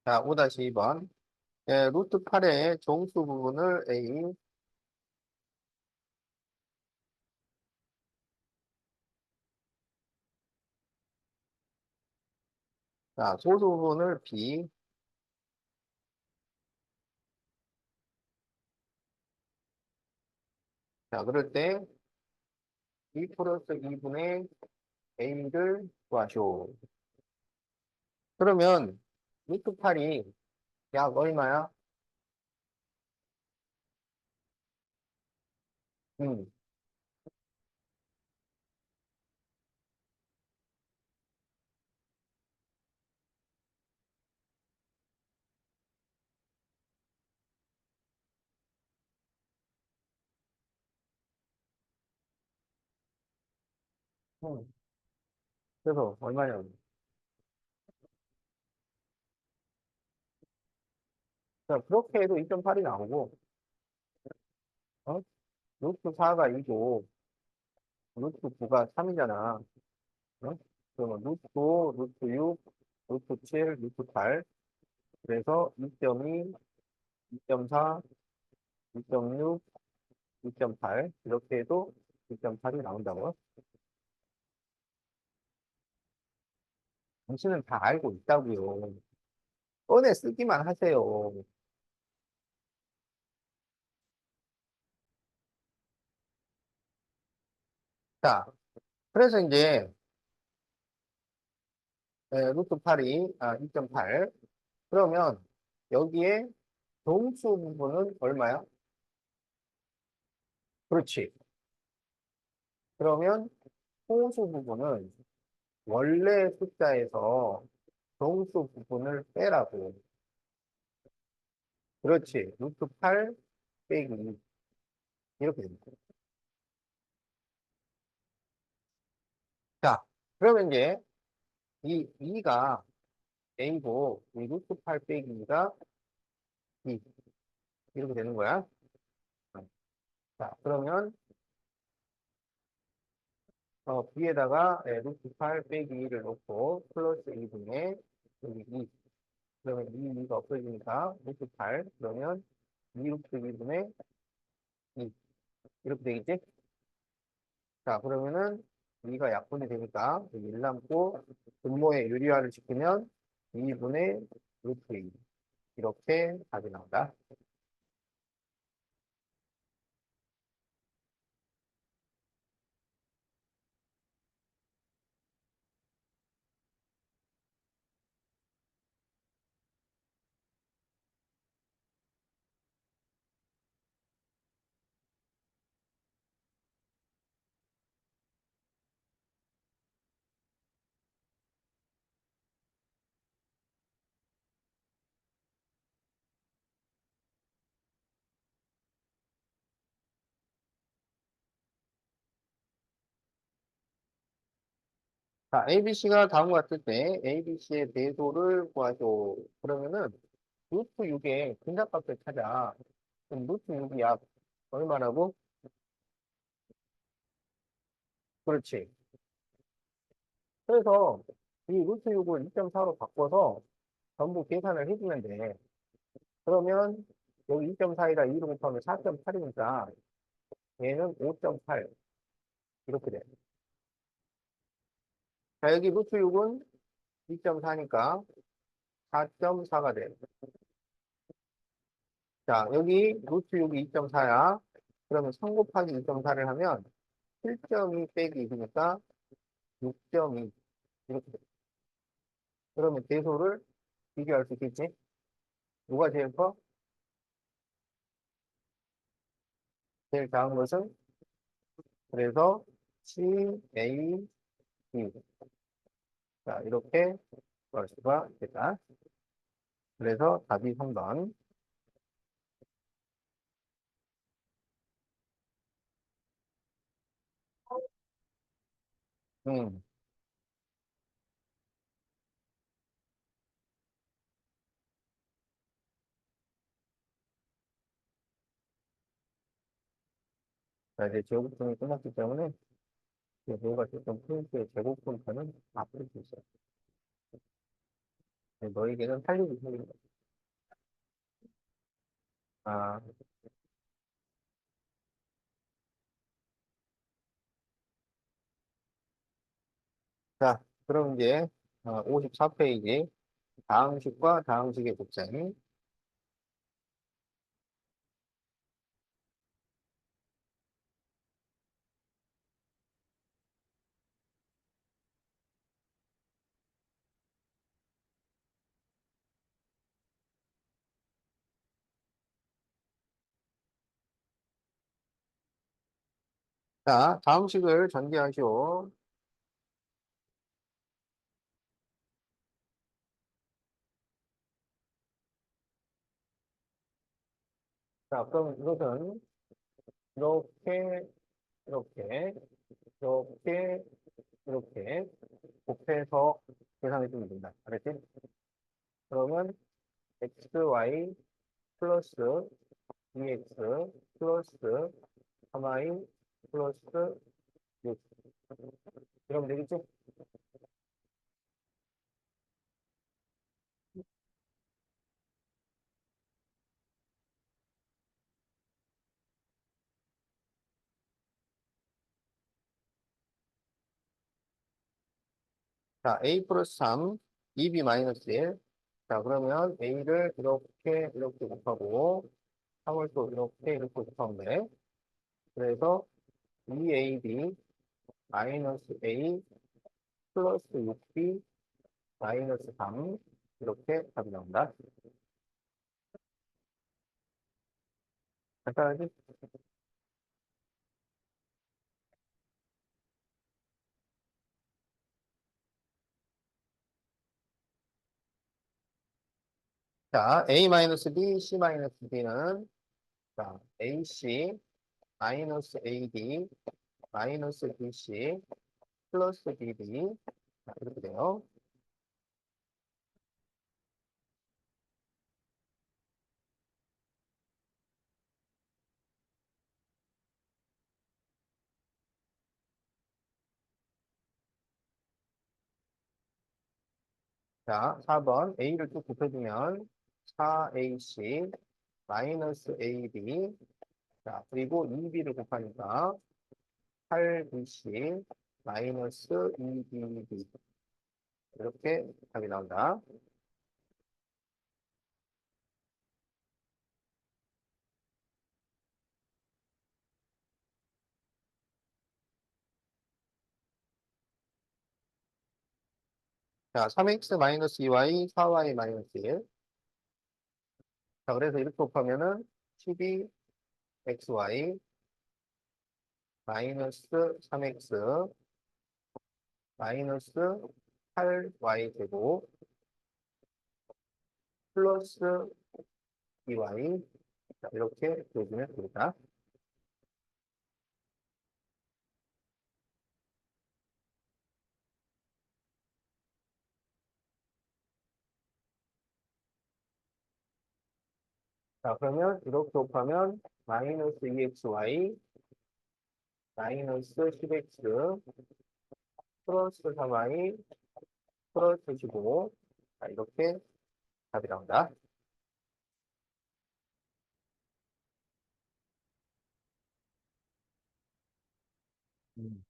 자, 5-2번. 루트 8의 정수 부분을 A, 자, 소수 부분을 B, 자, 그럴 때 2 플러스 2분의 A를 구하쇼. 그러면 루트 8이 약 얼마야? 음, 음, 그래서 얼마냐고. 자, 그렇게 해도 2.8이 나오고, 어? 루트 4가 2고, 루트 9가 3이잖아. 어? 그러면 루트 5, 루트 6, 루트 7, 루트 8. 그래서 2.2, 2.4, 2.6, 2.8. 이렇게 해도 2.8이 나온다고요? 당신은 다 알고 있다고요. 꺼내 쓰기만 하세요. 자, 그래서 이제 루트 8이 2.8. 그러면 여기에 동수 부분은 얼마야? 그렇지. 그러면 소수 부분은 원래 숫자에서 동수 부분을 빼라고. 그렇지. 루트 8 빼기 2. 이렇게 됩니다. 자, 그러면 이제 이 2가 A고 이 루트 8 빼기 2가 2. 이렇게 되는 거야. 자, 그러면 B에다가 루트 8 빼기 2를 놓고 플러스 2분의 여기 2. 그러면 2가 없어지니까 루트 8. 그러면 2 루트 2분의 2. 이렇게 되겠지? 자, 그러면은 2가 약분이 되니까 여기 1 남고 분모의 유리화를 시키면 2분의 루트 2. 이렇게 답이 나온다. 자, ABC가 다음과 같을 때 ABC의 배수를 구하죠. 그러면은 루트 6의 근사값을 찾아. 그럼 루트 6이야. 얼마라고? 그렇지. 그래서 이 루트 6을 2.4로 바꿔서 전부 계산을 해주면 돼. 그러면 여기 2.4에다 2로 곱하면 4.8이니까 얘는 5.8 이렇게 돼. 자, 여기 루트 6은 2.4니까 4.4가 돼. 자, 여기 루트 6이 2.4야. 그러면 3 곱하기 2.4를 하면 7.2 빼기 2니까 6.2 이렇게 돼. 그러면 계소를 비교할 수 있겠지? 누가 제일 커? 제일 작은 것은 그래서 C, A, B. 자, 이렇게 구할 수가 있다. 그래서 답이 3번. 음. 자, 이제 제곱분이 끝났기 때문에 뭐가 조금 포인트의 제곱분편은 앞으로 수 있어요. 네, 너에게는 살리기 힘든 거. 아, 자, 그럼 이제 54페이지 다항식과 다항식의 곱셈. 자, 다항식을 전개하시오. 자, 그럼 이것은 이렇게, 이렇게. 이렇게, 이렇게 곱해서 계산해주면 된다. 알았지? 그러면 xy 플러스 2x 플러스 3y 플러스 6. 이러면 되겠지? 자, a 플러스 3, 2b 마이너스 1. 자, 그러면 a를 이렇게 곱하고 3을 또 이렇게 곱하면 돼. 그래서 2ab 마이너스 a 플러스 6b 마이너스 3 이렇게 답이 나온다. 간단하지? 자, a 마이너스 b, c 마이너스 b는 자, ac 마이너스 ad 마이너스 bc 플러스 bb 자, 이렇게 돼요. 자, 4번 a를 쭉 곱해주면 4ac 마이너스 ab 자, 그리고 2b를 곱하니까 8bc 마이너스 2bb 이렇게 답이 나온다. 자, 3x 마이너스 2y, 4y 마이너스 1. 자, 그래서 이렇게 곱하면은 12xy 마이너스 3x 마이너스 8y 제곱 플러스 2y 자, 이렇게 되어주면 됩니다. 자, 그러면 이렇게 곱하면 마이너스 2xy 마이너스 10x 플러스 3y 플러스 15 자, 이렇게 답이 나온다. 음.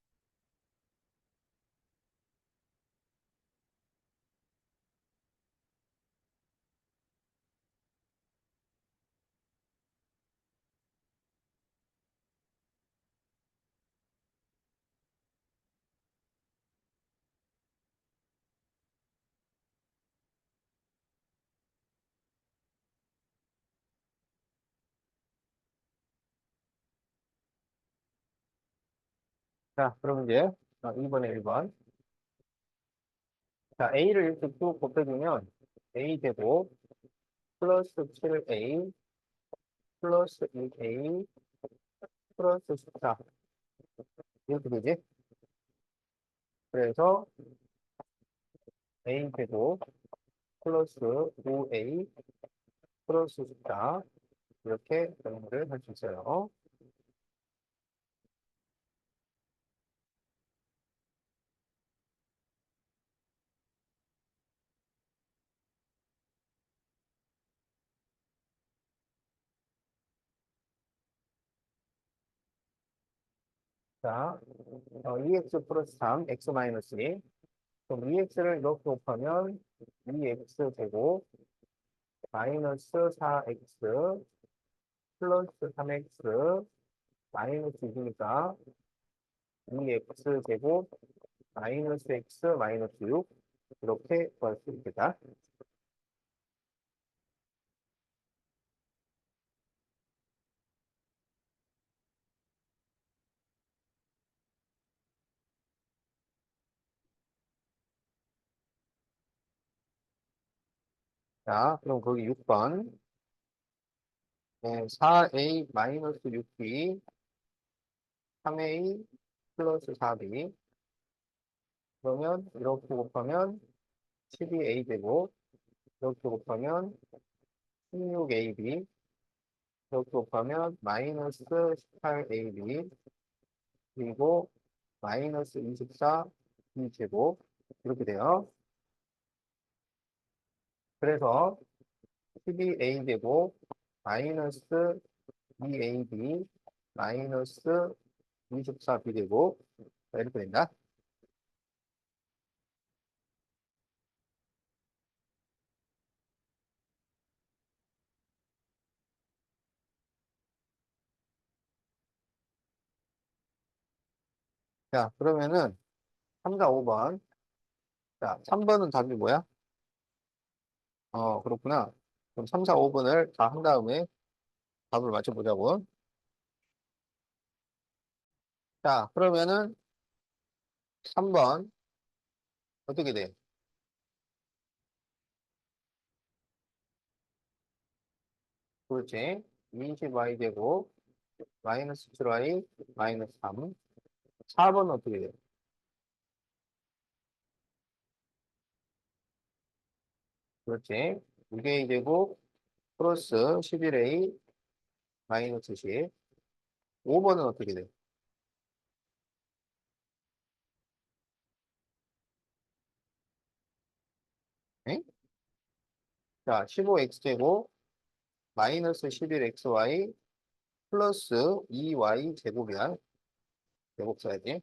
자, 그럼 이제 2번에 1번. 자, A를 이렇게 쭉 곱해주면 A 제곱 플러스 7A 플러스 2A 플러스 14 이렇게 되지? 그래서 A 제곱 플러스 5A 플러스 14 이렇게 정리를 할 수 있어요. 자, 2x 플러스 3, x 마이너스 2. 그럼 2x를 이렇게 곱하면 2x 제곱 마이너스 4x 플러스 3x 마이너스 2니까 2x 제곱 마이너스 x 마이너스 6 이렇게 구할 수 있겠다. 자, 그럼 거기 6번 4a 마이너스 6b 3a 플러스 4b. 그러면 이렇게 곱하면 12a 되고, 이렇게 곱하면 16ab, 이렇게 곱하면 마이너스 18ab, 그리고 마이너스 24b 제곱. 이렇게 돼요. 그래서 12a 제곱 마이너스 2ab 마이너스 24b 제곱 이렇게 된다. 자, 그러면은 3, 4, 5번. 자, 3번은 답이 뭐야? 그렇구나. 그럼 3, 4, 5번을 다 한 다음에 답을 맞춰보자고. 자, 그러면은 3번 어떻게 돼? 그렇지. 20y 제곱 마이너스 7y 마이너스 3. 4번은 어떻게 돼? 그렇지. 6a 제곱 플러스 11a 마이너스 10. 5번은 어떻게 돼? 에? 자, 15x제곱 마이너스 11xy 플러스 2y 제곱이야. 제곱 써야지.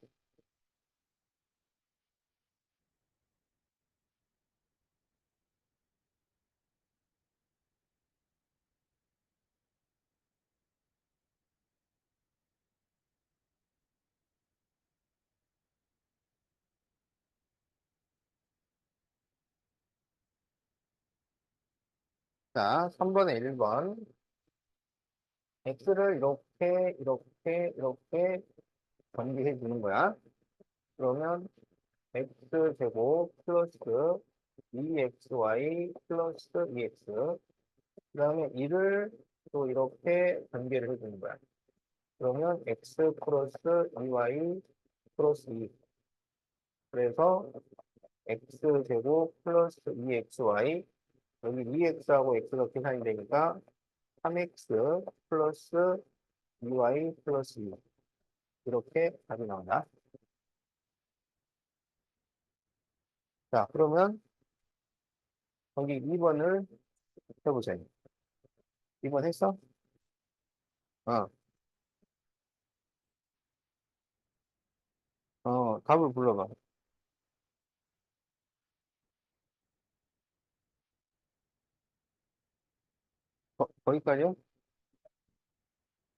자, 3번에 1번. x를 이렇게 전개해 주는 거야. 그러면 x제곱 플러스 2xy 플러스 2x. 그 다음에 1을 또 이렇게 전개를 해 주는 거야. 그러면 x 플러스 2y 플러스 2. 그래서 x제곱 플러스 2xy. 여기 2x하고 x가 계산이 되니까 3x 플러스 2y 플러스 2. 이렇게 답이 나온다. 자, 그러면 거기 2번을 해보세요. 2번 했어? 어, 답을 불러봐. 거기까지요?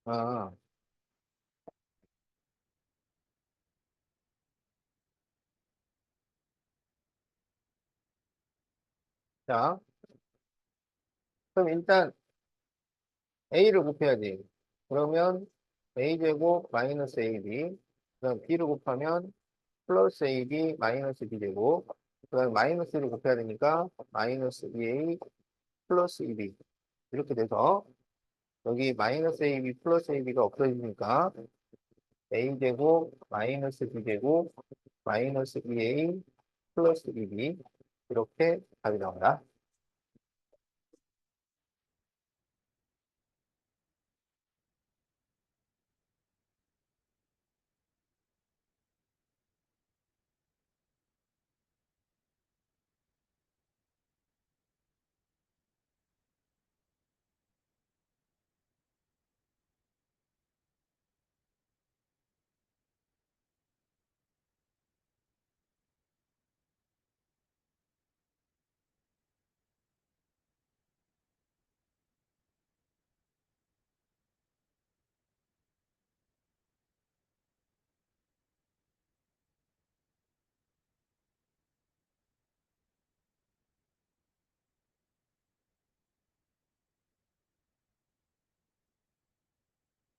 아, 자, 그럼 일단 a를 곱해야지. 그러면 a제곱 마이너스 ab, 그다음 b를 곱하면 플러스 ab 마이너스 b제곱, 그다음 마이너스를 곱해야 되니까 마이너스 2a 플러스 2b. 이렇게 돼서 여기 마이너스 ab 플러스 ab가 없어지니까 a제곱 마이너스 b제곱 마이너스 2a 플러스 2b. 이렇게 답이 나온다.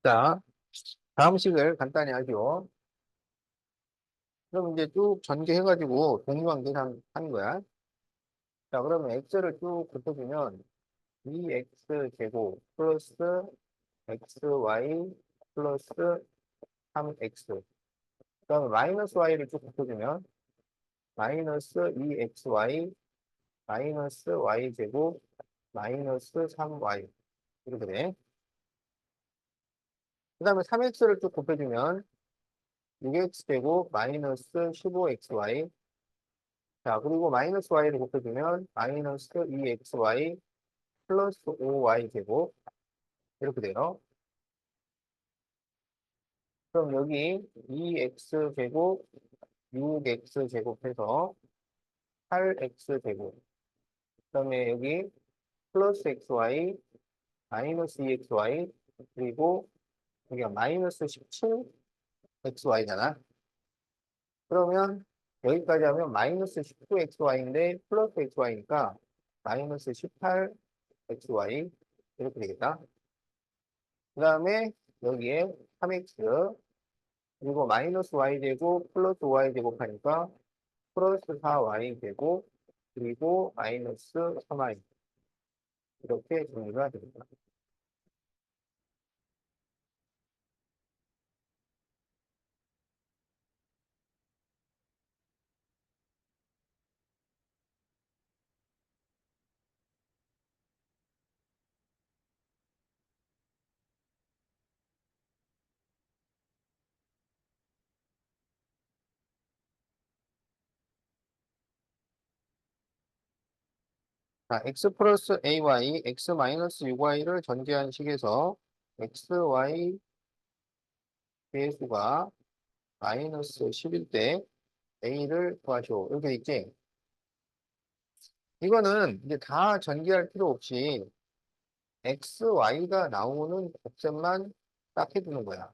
자, 다음 식을 간단히 하죠. 그럼 이제 쭉 전개해가지고 동류한 계산하는 거야. 자, 그러면 x를 쭉 곱해주면 2x 제곱 플러스 xy 플러스 3x. 그다음에 마이너스 y를 쭉 곱해주면 마이너스 2xy 마이너스 y제곱 마이너스 3y 이렇게 돼. 그 다음에 3x를 쭉 곱해주면 6x제곱 마이너스 15xy 자 그리고 마이너스 y를 곱해주면 마이너스 2xy 플러스 5y제곱 이렇게 돼요. 그럼 여기 2x제곱 6x제곱 해서 8x제곱 그 다음에 여기 플러스 xy 마이너스 2xy 그리고 여기가 마이너스 17xy잖아. 그러면 여기까지 하면 마이너스 19xy인데 플러스 xy니까 마이너스 18xy 이렇게 되겠다. 그 다음에 여기에 3x 그리고 마이너스 y제곱 플러스 y제곱 하니까 플러스 4y제곱 그리고 마이너스 3y 이렇게 정리가 됩니다. 자, x 플러스 ay, x 마이너스 6y를 전제한 식에서 x, y 배수가 마이너스 10일 때 a를 구하시오. 이렇게 돼 있지? 이거는 이제 다 전개할 필요 없이 x, y가 나오는 곱셈만 딱 해두는 거야.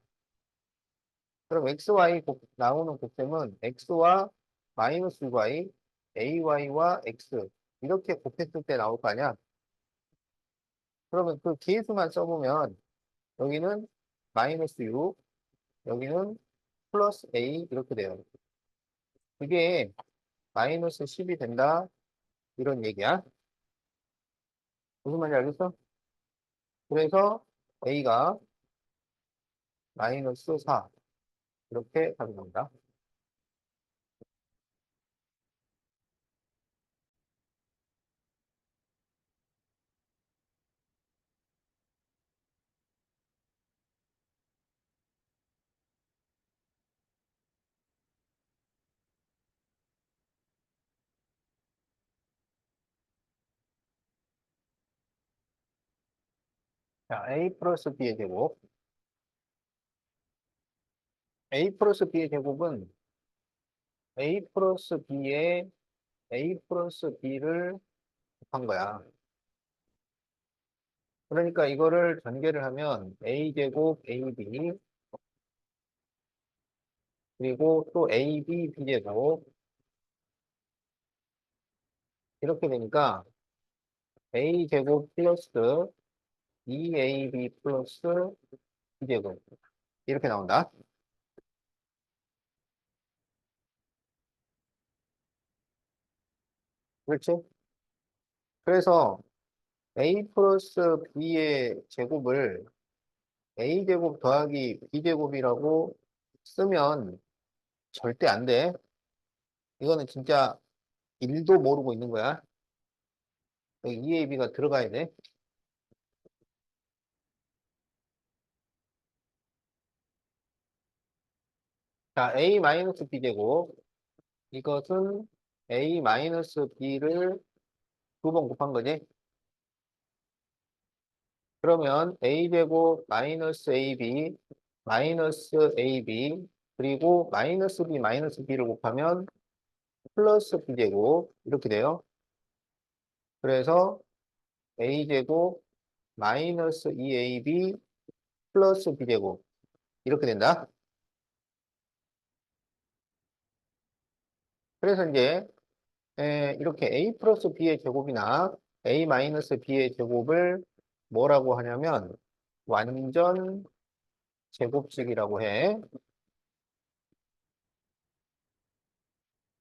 그럼 x, y 나오는 곱셈은 x와 마이너스 6y, ay와 x 이렇게 곱했을 때 나올 거 아니야? 그러면 그 계수만 써보면 여기는 마이너스 6, 여기는 플러스 a 이렇게 돼요. 이게 마이너스 10이 된다 이런 얘기야. 무슨 말인지 알겠어? 그래서 a가 마이너스 4 이렇게 가는 겁니다. 자, a 플러스 b의 제곱. a 플러스 b의 제곱은 a 플러스 b에 a 플러스 b를 곱한 거야. 그러니까 이거를 전개를 하면 a 제곱 ab 그리고 또 ab b제곱 이렇게 되니까 a 제곱 플러스 2ab 플러스 b제곱 이렇게 나온다. 그렇지? 그래서 a 플러스 b의 제곱을 a제곱 더하기 b제곱이라고 쓰면 절대 안 돼. 이거는 진짜 1도 모르고 있는 거야. 여기 EAB가 들어가야 돼. 자, A-B제곱. 이것은 A-B를 두 번 곱한 거지. 그러면 A제곱 마이너스 AB 마이너스 AB 그리고 마이너스 B 마이너스 B를 곱하면 플러스 B제곱 이렇게 돼요. 그래서 A제곱 마이너스 2AB 플러스 B제곱 이렇게 된다. 그래서 이제 이렇게 A 플러스 B의 제곱이나 A 마이너스 B의 제곱을 뭐라고 하냐면 완전 제곱식이라고 해.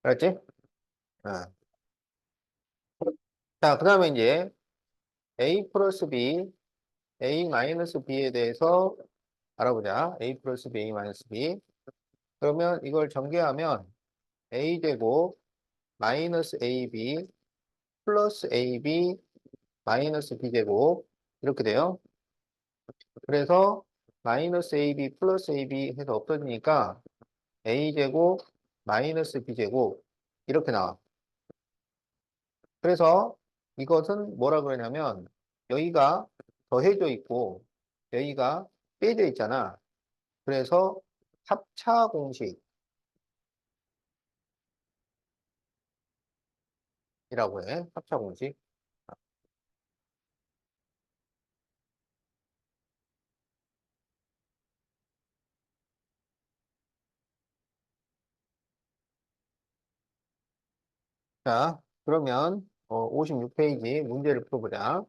알았지? 아. 자, 그 다음에 이제 A 플러스 B, A 마이너스 B에 대해서 알아보자. A 플러스 B, A 마이너스 B. 그러면 이걸 전개하면 a제곱 마이너스 ab 플러스 ab 마이너스 b제곱 이렇게 돼요. 그래서 마이너스 ab 플러스 ab 해서 없어지니까 a제곱 마이너스 b제곱 이렇게 나와. 그래서 이것은 뭐라 그러냐면 여기가 더해져 있고 여기가 빼져 있잖아. 그래서 합차 공식이라고 해. 합차 공식. 자, 그러면 56페이지 문제를 풀어보자.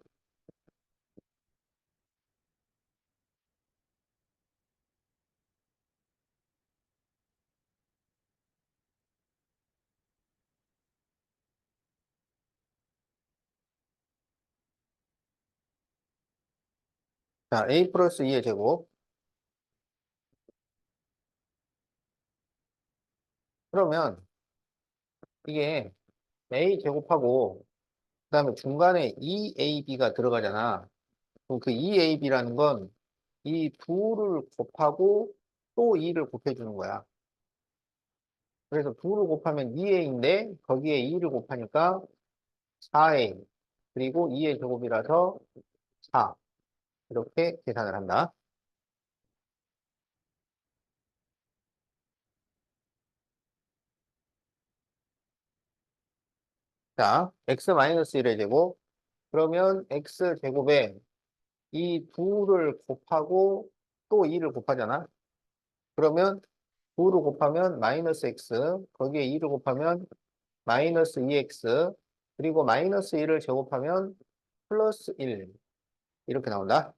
자, a 플러스 2의 제곱. 그러면 이게 a 제곱하고 그다음에 중간에 2ab가 들어가잖아. 그럼 그 2ab라는 건 이 둘을 곱하고 또 2를 곱해주는 거야. 그래서 2를 곱하면 2a인데 거기에 2를 곱하니까 4a 그리고 2의 제곱이라서 4 이렇게 계산을 한다. 자, x-1의 제곱 그러면 x제곱에 이 2를 곱하고 또 2를 곱하잖아. 그러면 2를 곱하면 마이너스 x 거기에 2를 곱하면 마이너스 2x 그리고 마이너스 1을 제곱하면 플러스 1 이렇게 나온다.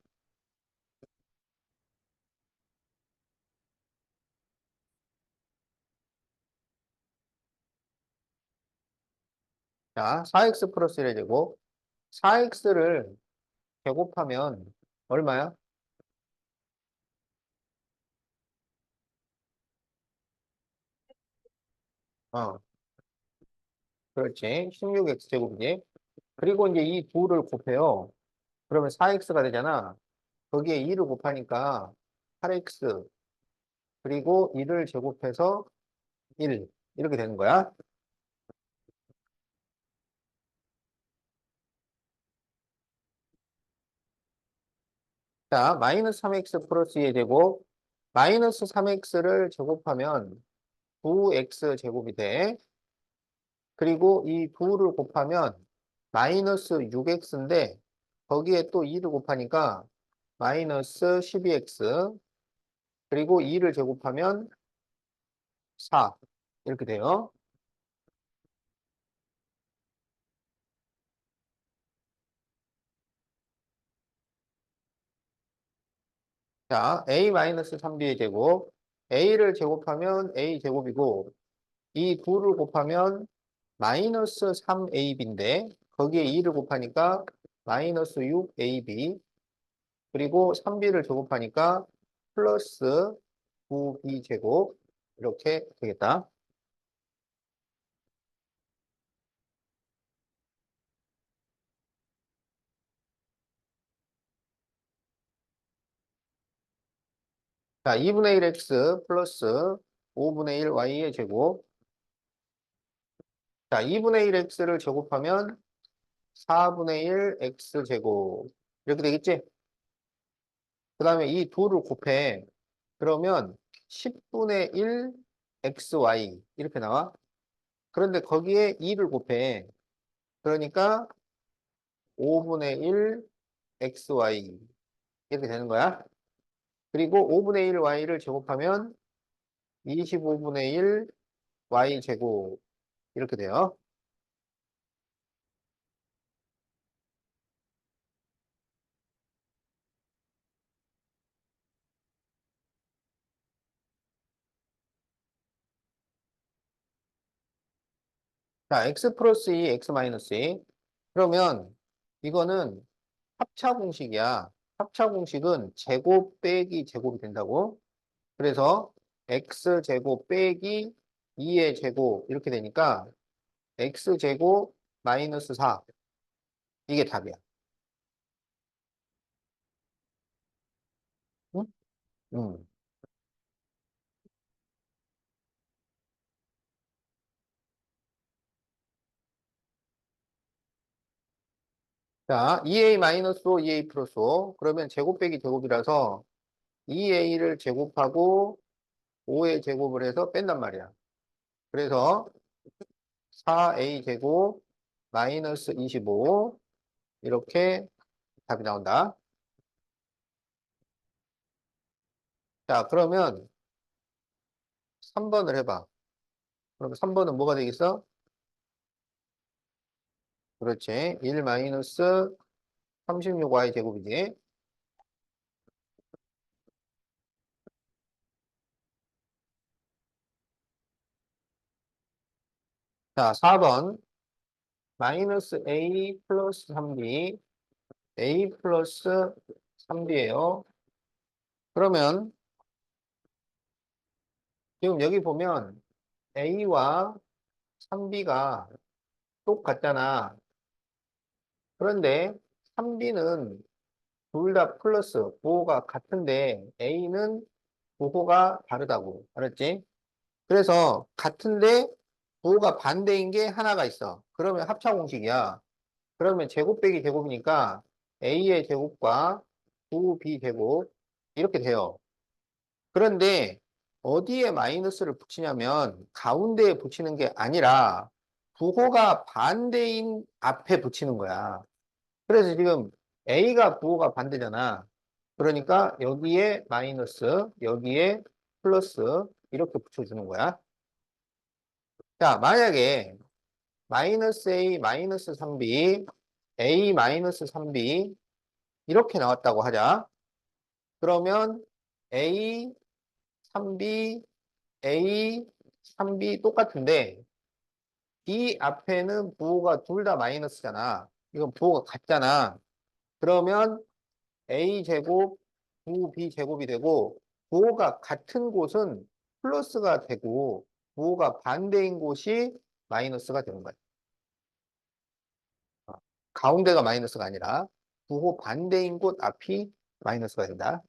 자, 4x 플러스 1의 제곱 4x를 제곱하면 얼마야? 어, 그렇지. 16x 제곱이지. 그리고 이제 이 2를 곱해요. 그러면 4x가 되잖아. 거기에 2를 곱하니까 8x 그리고 2를 제곱해서 1 이렇게 되는 거야. 자, 마이너스 3x 플러스 2의 제곱 마이너스 3x를 제곱하면 9x 제곱이 돼. 그리고 이 9를 곱하면 마이너스 6x인데 거기에 또 2를 곱하니까 마이너스 12x 그리고 2를 제곱하면 4 이렇게 돼요. 자, a-3b의 제곱 a를 제곱하면 a 제곱이고 이 9를 곱하면 마이너스 3ab인데 거기에 2를 곱하니까 마이너스 6ab 그리고 3b를 제곱하니까 플러스 9b 제곱 이렇게 되겠다. 자, 2분의 1x 플러스 5분의 1 y의 제곱. 자, 2분의 1x를 제곱하면 4분의 1 x 제곱 이렇게 되겠지? 그 다음에 이 둘을 곱해. 그러면 10분의 1 xy 이렇게 나와. 그런데 거기에 2를 곱해. 그러니까 5분의 1 xy 이렇게 되는 거야. 그리고 5분의 1 y를 제곱하면 25분의 1 y 제곱 이렇게 돼요. 자, x 플러스 2, x 마이너스 2. 그러면 이거는 합차 공식이야. 합차 공식은 제곱 빼기 제곱이 된다고. 그래서 x제곱 빼기 2의 제곱 이렇게 되니까 x제곱 마이너스 4 이게 답이야. 응? 음. 자, 2a 마이너스 5, 2a 플러스 5. 그러면 제곱 빼기 제곱이라서 2a를 제곱하고 5의 제곱을 해서 뺀단 말이야. 그래서 4a 제곱 마이너스 25 이렇게 답이 나온다. 자, 그러면 3번을 해봐. 그럼 3번은 뭐가 되겠어? 그렇지. 1 마이너스 36y 제곱이지. 자, 4번 마이너스 a 플러스 3b a 플러스 3b예요. 그러면 지금 여기 보면 a와 3b가 똑같잖아. 그런데 3b는 둘 다 플러스 부호가 같은데 a는 부호가 다르다고. 알았지? 그래서 같은데 부호가 반대인 게 하나가 있어. 그러면 합차 공식이야. 그러면 제곱 빼기 제곱이니까 a의 제곱과 9b 제곱 이렇게 돼요. 그런데 어디에 마이너스를 붙이냐면 가운데에 붙이는 게 아니라 부호가 반대인 앞에 붙이는 거야. 그래서 지금 a가 부호가 반대잖아. 그러니까 여기에 마이너스, 여기에 플러스 이렇게 붙여주는 거야. 자, 만약에 마이너스 a 마이너스 3b, a 마이너스 3b 이렇게 나왔다고 하자. 그러면 a, 3b, a, 3b 똑같은데 b 앞에는 부호가 둘 다 마이너스잖아. 이건 부호가 같잖아. 그러면 a 제곱, 9b 제곱이 되고 부호가 같은 곳은 플러스가 되고 부호가 반대인 곳이 마이너스가 되는 거야. 가운데가 마이너스가 아니라 부호 반대인 곳 앞이 마이너스가 된다.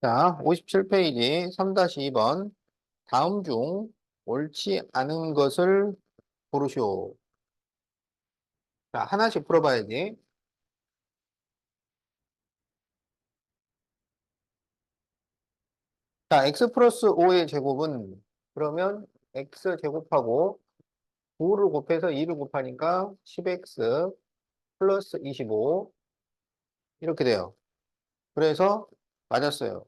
자, 57페이지 3-2번. 다음 중 옳지 않은 것을 고르시오. 자, 하나씩 풀어봐야지. 자, x 플러스 5의 제곱은 그러면 x 제곱하고 9를 곱해서 2를 곱하니까 10x 플러스 25 이렇게 돼요. 그래서 맞았어요.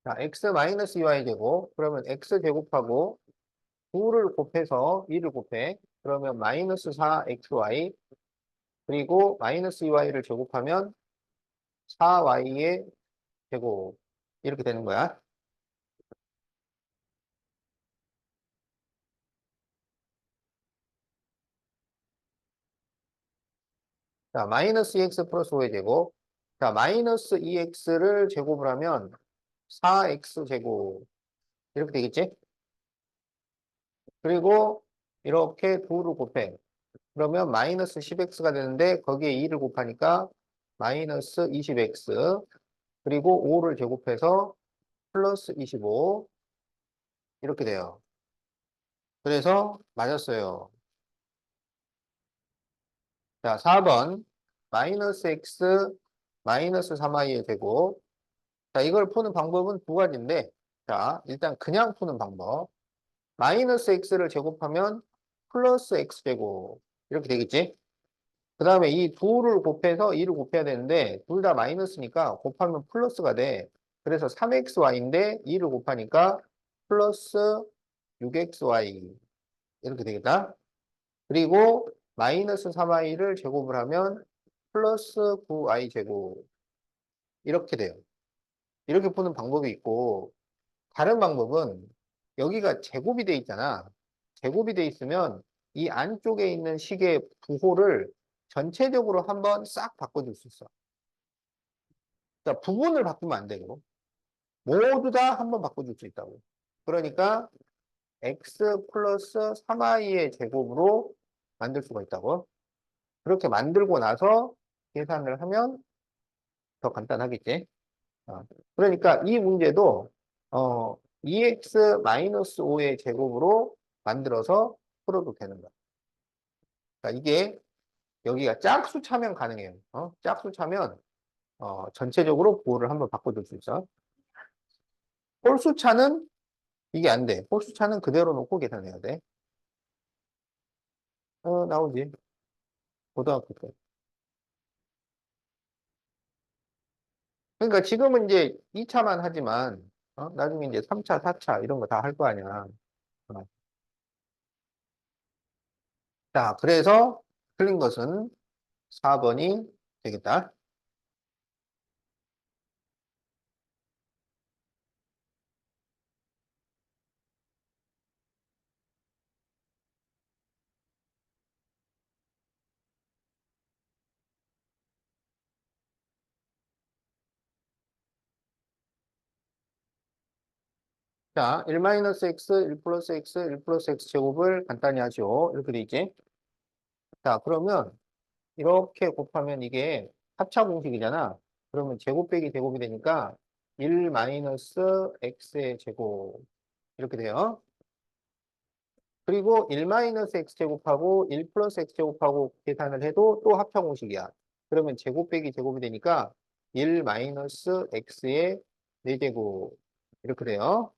자, x 마이너스 2y 제곱 그러면 x 제곱하고 9를 곱해서 2를 곱해. 그러면 마이너스 4xy 그리고 마이너스 2y를 제곱하면 4y의 제곱 이렇게 되는 거야. 자, 마이너스 2x 플러스 5의 제곱. 자, 마이너스 2x를 제곱을 하면 4x 제곱 이렇게 되겠지? 그리고 이렇게 2를 곱해. 그러면 마이너스 10x가 되는데 거기에 2를 곱하니까 마이너스 20x 그리고 5를 제곱해서 플러스 25 이렇게 돼요. 그래서 맞았어요. 자, 4번 마이너스 x 마이너스 3i의 제곱. 자, 이걸 푸는 방법은 두 가지인데 자, 일단 그냥 푸는 방법. 마이너스 x를 제곱하면 플러스 x제곱 이렇게 되겠지? 그 다음에 이 2를 곱해서 2를 곱해야 되는데 둘 다 마이너스니까 곱하면 플러스가 돼. 그래서 3xy인데 2를 곱하니까 플러스 6xy 이렇게 되겠다. 그리고 마이너스 3y를 제곱을 하면 플러스 9y 제곱 이렇게 돼요. 이렇게 푸는 방법이 있고 다른 방법은 여기가 제곱이 돼 있잖아. 제곱이 돼 있으면 이 안쪽에 있는 식의 부호를 전체적으로 한번 싹 바꿔줄 수 있어. 그러니까 부분을 바꾸면 안 되고 모두 다 한번 바꿔줄 수 있다고. 그러니까 x 플러스 3i의 제곱으로 만들 수가 있다고. 그렇게 만들고 나서 계산을 하면 더 간단하겠지. 어, 그러니까 이 문제도 2x-5의 제곱으로 만들어서 풀어도 되는 거야. 그러니까 이게 여기가 짝수 차면 가능해요. 짝수 차면 전체적으로 부호를 한번 바꿔줄 수 있어. 홀수 차는 이게 안 돼. 홀수 차는 그대로 놓고 계산해야 돼. 나오지. 고등학교 때. 그러니까 지금은 이제 2차만 하지만 나중에 이제 3차, 4차 이런 거 다 할 거 아니야. 어. 자, 그래서 틀린 것은 4번이 되겠다. 자, 1-x, 1 플러스 x, 1 플러스 x 제곱을 간단히 하죠. 이렇게 돼 있지? 자, 그러면 이렇게 곱하면 이게 합차 공식이잖아. 그러면 제곱 빼기 제곱이 되니까 1 마이너스 x의 제곱 이렇게 돼요. 그리고 1 마이너스 x 제곱하고 1 플러스 x 제곱하고 계산을 해도 또 합차 공식이야. 그러면 제곱 빼기 제곱이 되니까 1 마이너스 x의 4제곱 이렇게 돼요.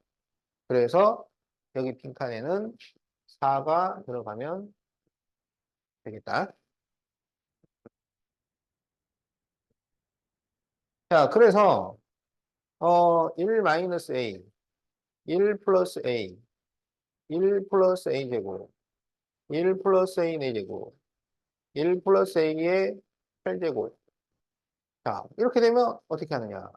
그래서 여기 빈칸에는 4가 들어가면 되겠다. 자, 그래서 1 마이너스 a, 1 플러스 a, 1 플러스 a 제곱, 1 플러스 a 4제곱, 1 플러스 a의 8제곱. 자, 이렇게 되면 어떻게 하느냐?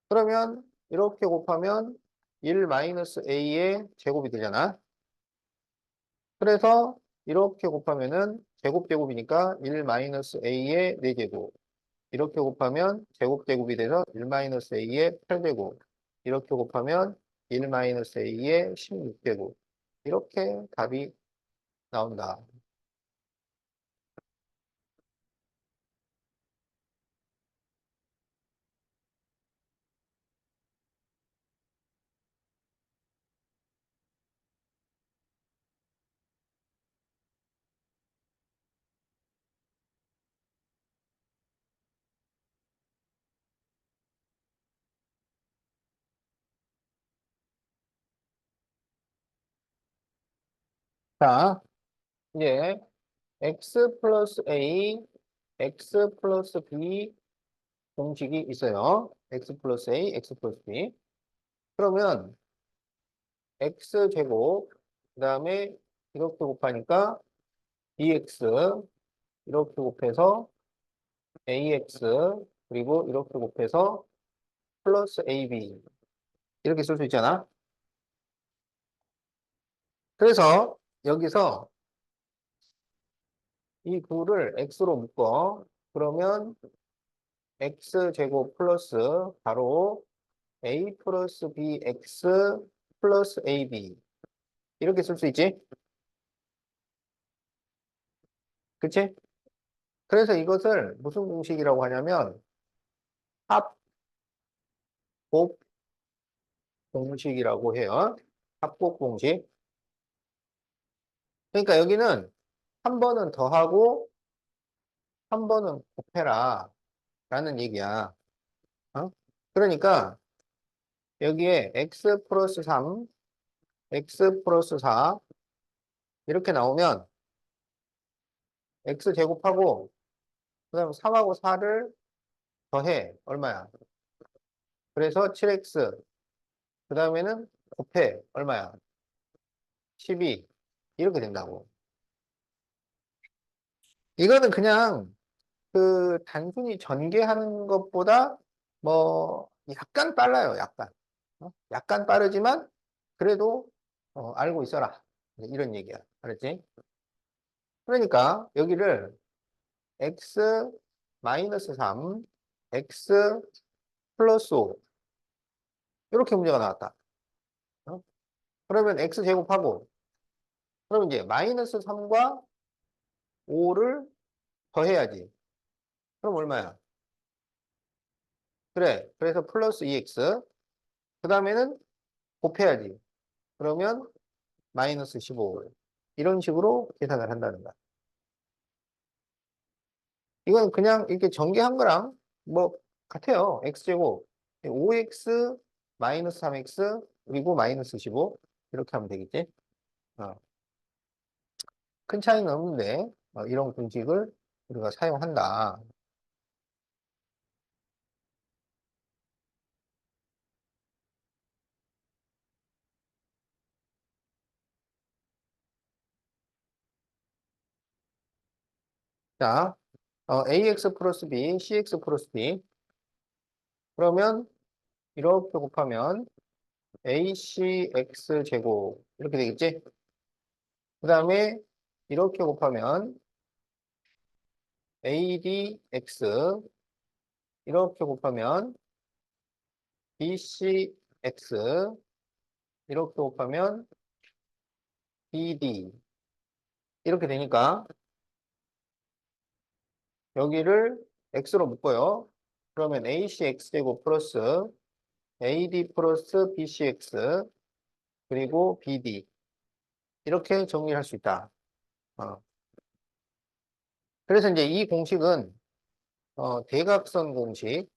그러면 이렇게 곱하면 1 마이너스 a의 제곱이 되잖아. 그래서 이렇게 곱하면은 제곱이니까 1 마이너스 a의 4제곱. 이렇게 곱하면 제곱제곱이 돼서 1-a의 8제곱. 이렇게 곱하면 1-a의 16제곱. 이렇게 답이 나온다. 자, 이제 x 플러스 a, x 플러스 b 공식이 있어요. x 플러스 a, x 플러스 b. 그러면 x제곱, 그 다음에 이렇게 곱하니까 bx, 이렇게 곱해서 ax, 그리고 이렇게 곱해서 플러스 ab. 이렇게 쓸 수 있잖아. 그래서 여기서 이 구를 x로 묶어. 그러면 x제곱 플러스 바로 a 플러스 bx 플러스 ab. 이렇게 쓸 수 있지? 그치? 그래서 이것을 무슨 공식이라고 하냐면 합곱 공식이라고 해요. 합곱 공식. 그러니까 여기는 한 번은 더하고 한 번은 곱해라 라는 얘기야. 어? 그러니까 여기에 x 플러스 3, x 플러스 4 이렇게 나오면 x 제곱하고 그다음 3하고 4를 더해. 얼마야? 그래서 7x. 그 다음에는 곱해. 얼마야? 12. 이렇게 된다고. 이거는 그냥 그 단순히 전개하는 것보다 뭐 약간 빨라요. 약간. 약간 빠르지만 그래도 알고 있어라. 이런 얘기야. 알았지? 그러니까 여기를 x 마이너스 3, x 플러스 5 이렇게 문제가 나왔다. 어? 그러면 x 제곱하고 그럼 이제 마이너스 3과 5를 더해야지. 그럼 얼마야? 그래. 그래서 플러스 2x. 그 다음에는 곱해야지. 그러면 마이너스 15. 이런 식으로 계산을 한다는 거야. 이건 그냥 이렇게 전개한 거랑 뭐 같아요. x제곱 5x 마이너스 3x 그리고 마이너스 15 이렇게 하면 되겠지. 어, 큰 차이는 없는데 이런 공식을 우리가 사용한다. 자, ax 플러스 b, cx 플러스 d. 그러면 이렇게 곱하면 acx 제곱 이렇게 되겠지? 그 다음에 이렇게 곱하면 adx 이렇게 곱하면 bcx 이렇게 곱하면 bd 이렇게 되니까 여기를 x로 묶어요. 그러면 acx제곱 플러스 ad 플러스 bcx 그리고 bd 이렇게 정리할 수 있다. 어. 그래서 이제 이 공식은 대각선 공식,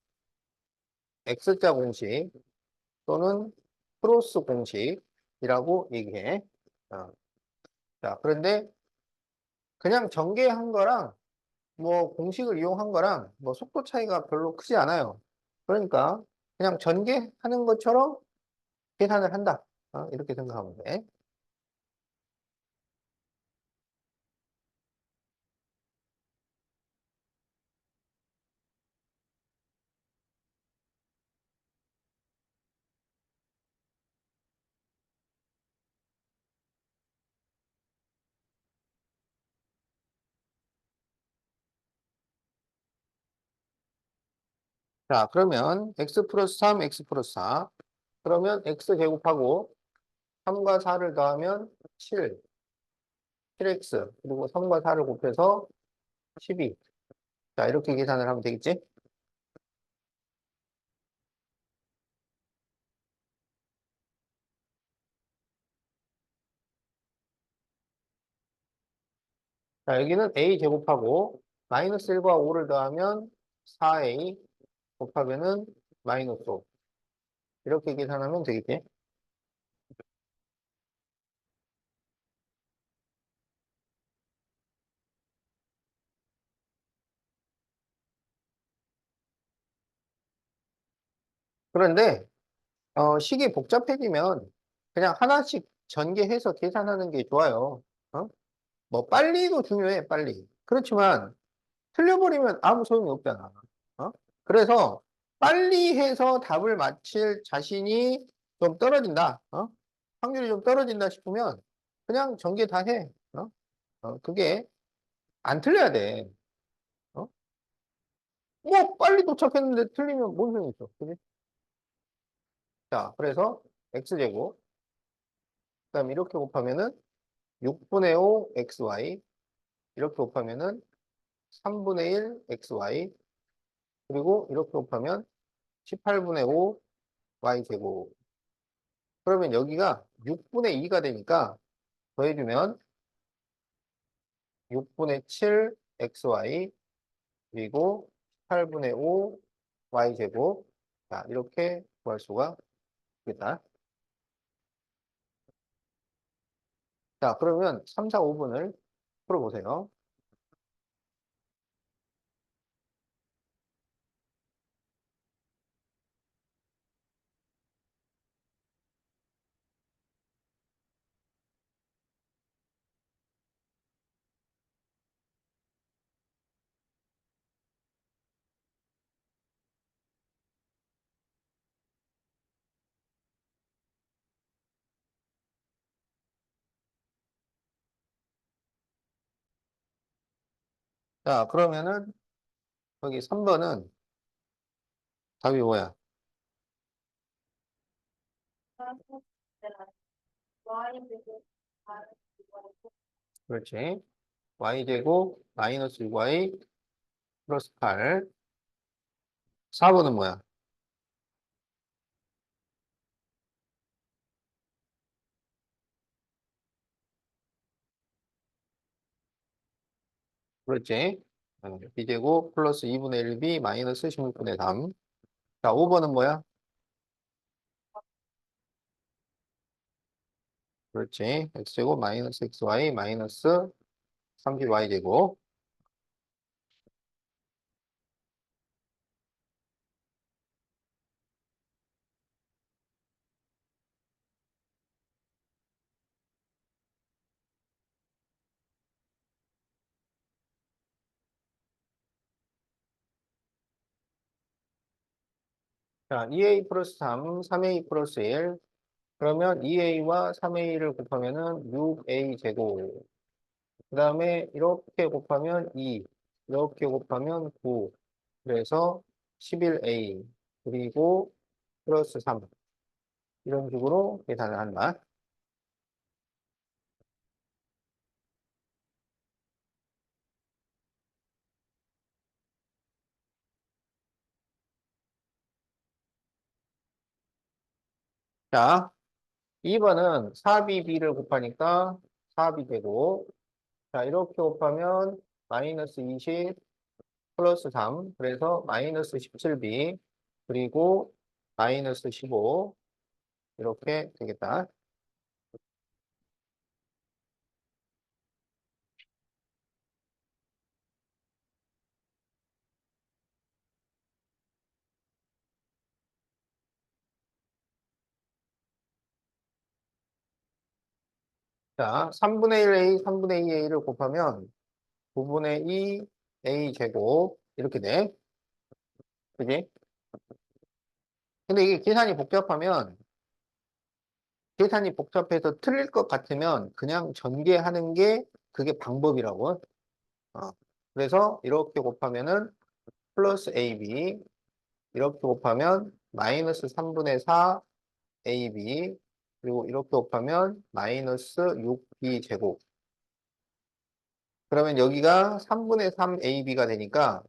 x자 공식 또는 크로스 공식이라고 얘기해. 어. 자, 그런데 그냥 전개한 거랑 뭐 공식을 이용한 거랑 뭐 속도 차이가 별로 크지 않아요. 그러니까 그냥 전개하는 것처럼 계산을 한다. 이렇게 생각하면 돼. 자, 그러면 x 플러스 3, x 플러스 4. 그러면 x 제곱하고 3과 4를 더하면 7, 7x. 그리고 3과 4를 곱해서 12. 자, 이렇게 계산을 하면 되겠지? 자, 여기는 a 제곱하고 마이너스 1과 5를 더하면 4a 곱하면은 마이너스 5. 이렇게 계산하면 되겠지? 그런데 식이 복잡해지면 그냥 하나씩 전개해서 계산하는 게 좋아요. 어? 뭐 빨리도 중요해, 빨리. 그렇지만 틀려버리면 아무 소용이 없잖아. 어? 그래서 빨리 해서 답을 맞힐 자신이 좀 떨어진다. 확률이 좀 떨어진다 싶으면 그냥 전개 다 해. 그게 안 틀려야 돼. 어? 뭐 빨리 도착했는데 틀리면 뭔 소용이 있어. 그지? 자, 그래서 x제곱 그다음 이렇게 곱하면은 6분의 5 xy 이렇게 곱하면은 3분의 1 xy 그리고 이렇게 곱하면 18분의 5 y제곱 그러면 여기가 6분의 2가 되니까 더해주면 6분의 7 xy 그리고 18분의 5 y제곱 자 이렇게 구할 수가 있겠다. 자 그러면 3, 4, 5분을 풀어보세요. 자, 그러면은 여기 3번은 답이 뭐야? 그렇지. y제곱 마이너스 6y 플러스 8. 4번은 뭐야? 그렇지. b제곱 플러스 2분의 1b 마이너스 16분의 3. 자, 5번은 뭐야? 그렇지. x제곱 마이너스 xy 마이너스 30y제곱. 자, 2a 플러스 3, 3a 플러스 1. 그러면 2a와 3a를 곱하면은 6a 제곱. 그 다음에 이렇게 곱하면 2, 이렇게 곱하면 9. 그래서 11a. 그리고 플러스 3. 이런 식으로 계산을 한다. 자, 2번은 4bb를 곱하니까 4b 되고, 자, 이렇게 곱하면 마이너스 20 플러스 3. 그래서 마이너스 17b. 그리고 마이너스 15. 이렇게 되겠다. 자, 3분의 1a, 3분의 2a를 곱하면 9분의 2a 제곱. 이렇게 돼. 그지? 근데 이게 계산이 복잡해서 틀릴 것 같으면 그냥 전개하는 게 그게 방법이라고. 어. 그래서 이렇게 곱하면은 플러스 ab, 이렇게 곱하면 마이너스 3분의 4 ab, 그리고 이렇게 곱하면 마이너스 6b 제곱. 그러면 여기가 3분의 3 ab가 되니까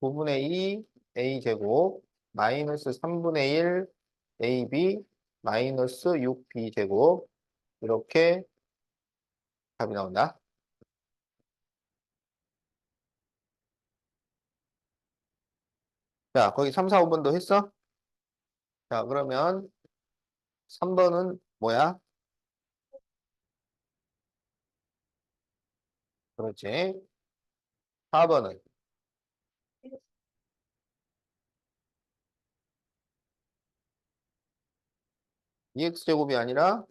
9분의 2 a 제곱 마이너스 3분의 1 ab 마이너스 6b 제곱. 이렇게 답이 나온다. 자, 거기 3, 4, 5번도 했어? 자, 그러면 3번은 뭐야? 그렇지. 4번은 2x제곱이 아니라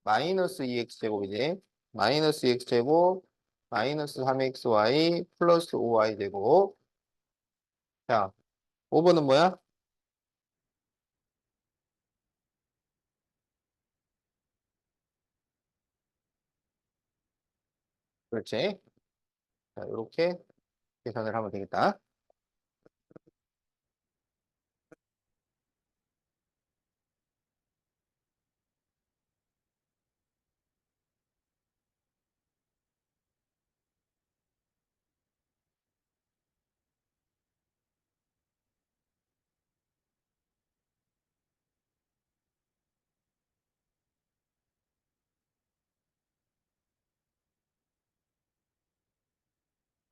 마이너스 2x제곱이지. 마이너스 2x제곱 마이너스 3xy 플러스 5y제곱. 자, 5번은 뭐야? 그렇지. 자, 이렇게 계산을 하면 되겠다.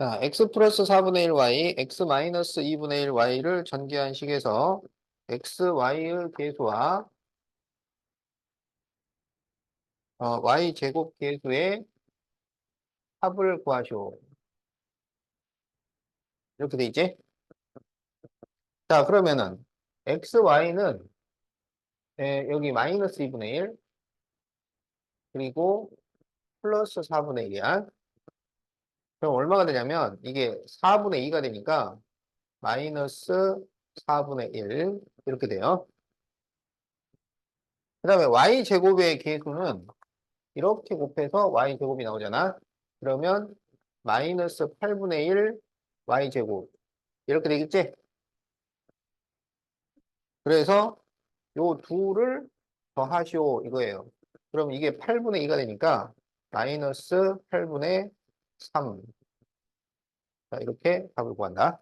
자, x 플러스 4분의 1y, x 마이너스 2분의 1y를 전개한 식에서 x, y의 계수와 y 제곱 계수의 합을 구하시오. 이렇게 돼 있지? 자, 그러면은 x, y는 여기 마이너스 2분의 1 그리고 플러스 4분의 1이야. 그럼 얼마가 되냐면 이게 4분의 2가 되니까 마이너스 4분의 1 이렇게 돼요. 그 다음에 y제곱의 계수는 이렇게 곱해서 y제곱이 나오잖아. 그러면 마이너스 8분의 1 y제곱. 이렇게 되겠지? 그래서 요 둘을 더하시오 이거예요. 그럼 이게 8분의 2가 되니까 마이너스 8분의 3. 자, 이렇게 답을 구한다.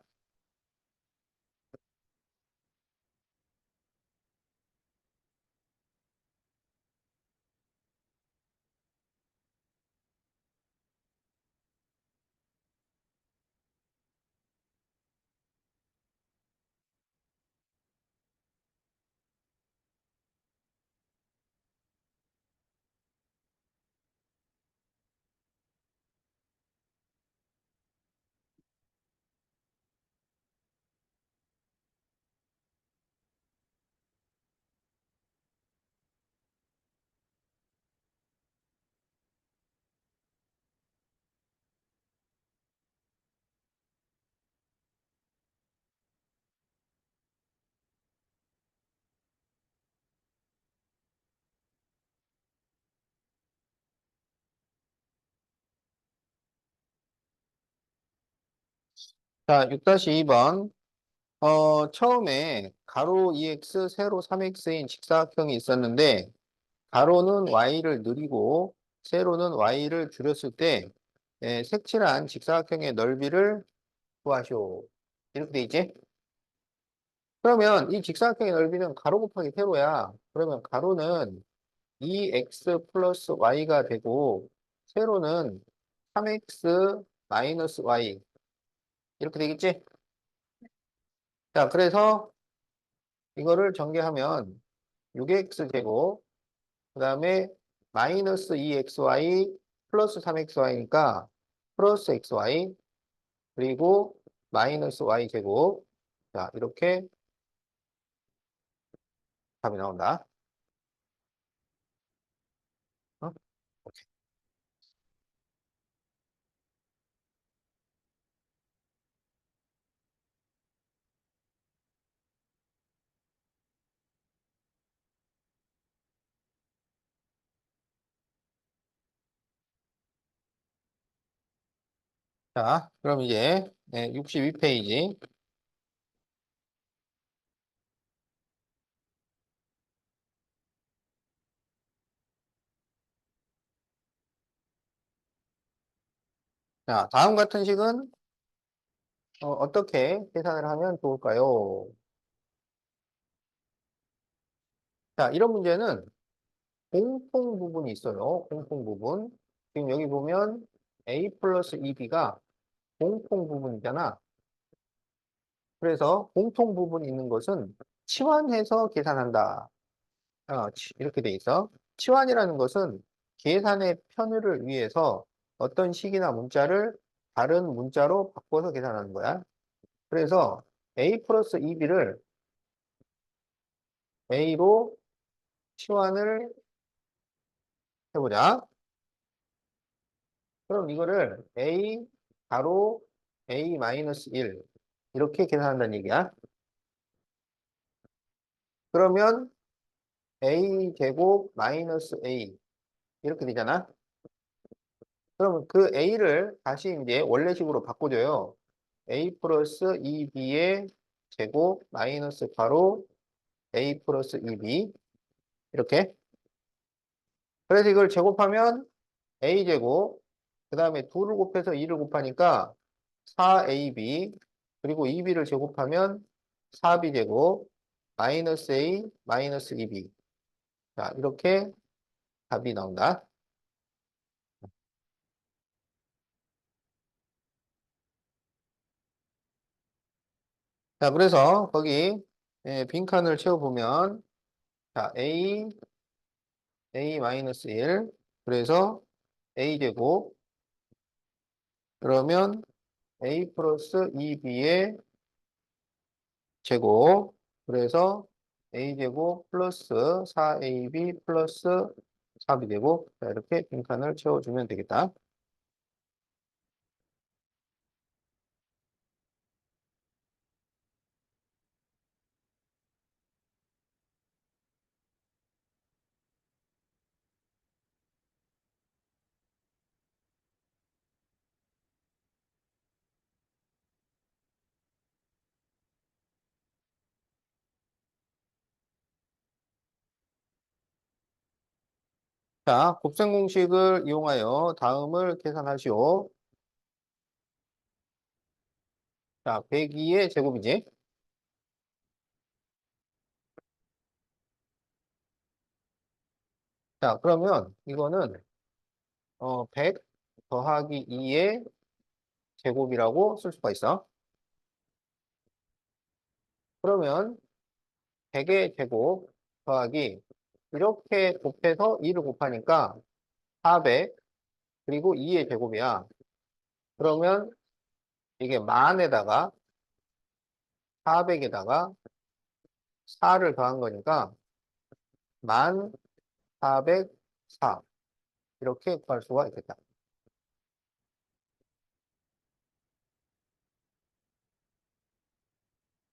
자, 6-2번. 처음에 가로 2x, 세로 3x인 직사각형이 있었는데, 가로는 y를 늘리고, 세로는 y를 줄였을 때, 색칠한 직사각형의 넓이를 구하시오. 이렇게 돼 있지? 그러면 이 직사각형의 넓이는 가로 곱하기 세로야. 그러면 가로는 2x 플러스 y가 되고, 세로는 3x 마이너스 y. 이렇게 되겠지? 자, 그래서 이거를 전개하면 6x 제곱, 그 다음에 마이너스 2xy 플러스 3xy니까 플러스 xy, 그리고 마이너스 y 제곱. 자, 이렇게 답이 나온다. 어? 오케이. 자, 그럼 이제 62페이지. 자, 다음 같은 식은 어떻게 계산을 하면 좋을까요? 자, 이런 문제는 공통 부분이 있어요. 공통 부분. 지금 여기 보면 a 플러스 2b가 공통 부분이잖아. 그래서 공통 부분이 있는 것은 치환해서 계산한다. 이렇게 돼 있어. 치환이라는 것은 계산의 편의를 위해서 어떤 식이나 문자를 다른 문자로 바꿔서 계산하는 거야. 그래서 a 플러스 2b를 a로 치환을 해보자. 그럼 이거를 a 가로 a 마이너스 1 이렇게 계산한다는 얘기야. 그러면 a 제곱 마이너스 a 이렇게 되잖아. 그러면 그 a를 다시 이제 원래식으로 바꿔줘요. a 플러스 2b의 제곱 마이너스 가로 a 플러스 2b 이렇게. 그래서 이걸 제곱하면 a 제곱 그 다음에 2를 곱해서 2를 곱하니까 4ab 그리고 2b를 제곱하면 4b 제곱 마이너스 a 마이너스 2b. 자, 이렇게 답이 나온다. 자, 그래서 거기 빈칸을 채워보면 자, a 마이너스 1 그래서 a 제곱 그러면 a 플러스 2b의 제곱 그래서 a 제곱 플러스 4ab 플러스 4b 제곱 자, 이렇게 빈칸을 채워주면 되겠다. 자, 곱셈 공식을 이용하여 다음을 계산하시오. 자, 102의 제곱이지. 자, 그러면 이거는 100 더하기 2의 제곱이라고 쓸 수가 있어. 그러면 100의 제곱 더하기 이렇게 곱해서 2를 곱하니까 400 그리고 2의 제곱이야. 그러면 이게 만에다가 400에다가 4를 더한 거니까 1404 이렇게 구할 수가 있겠다.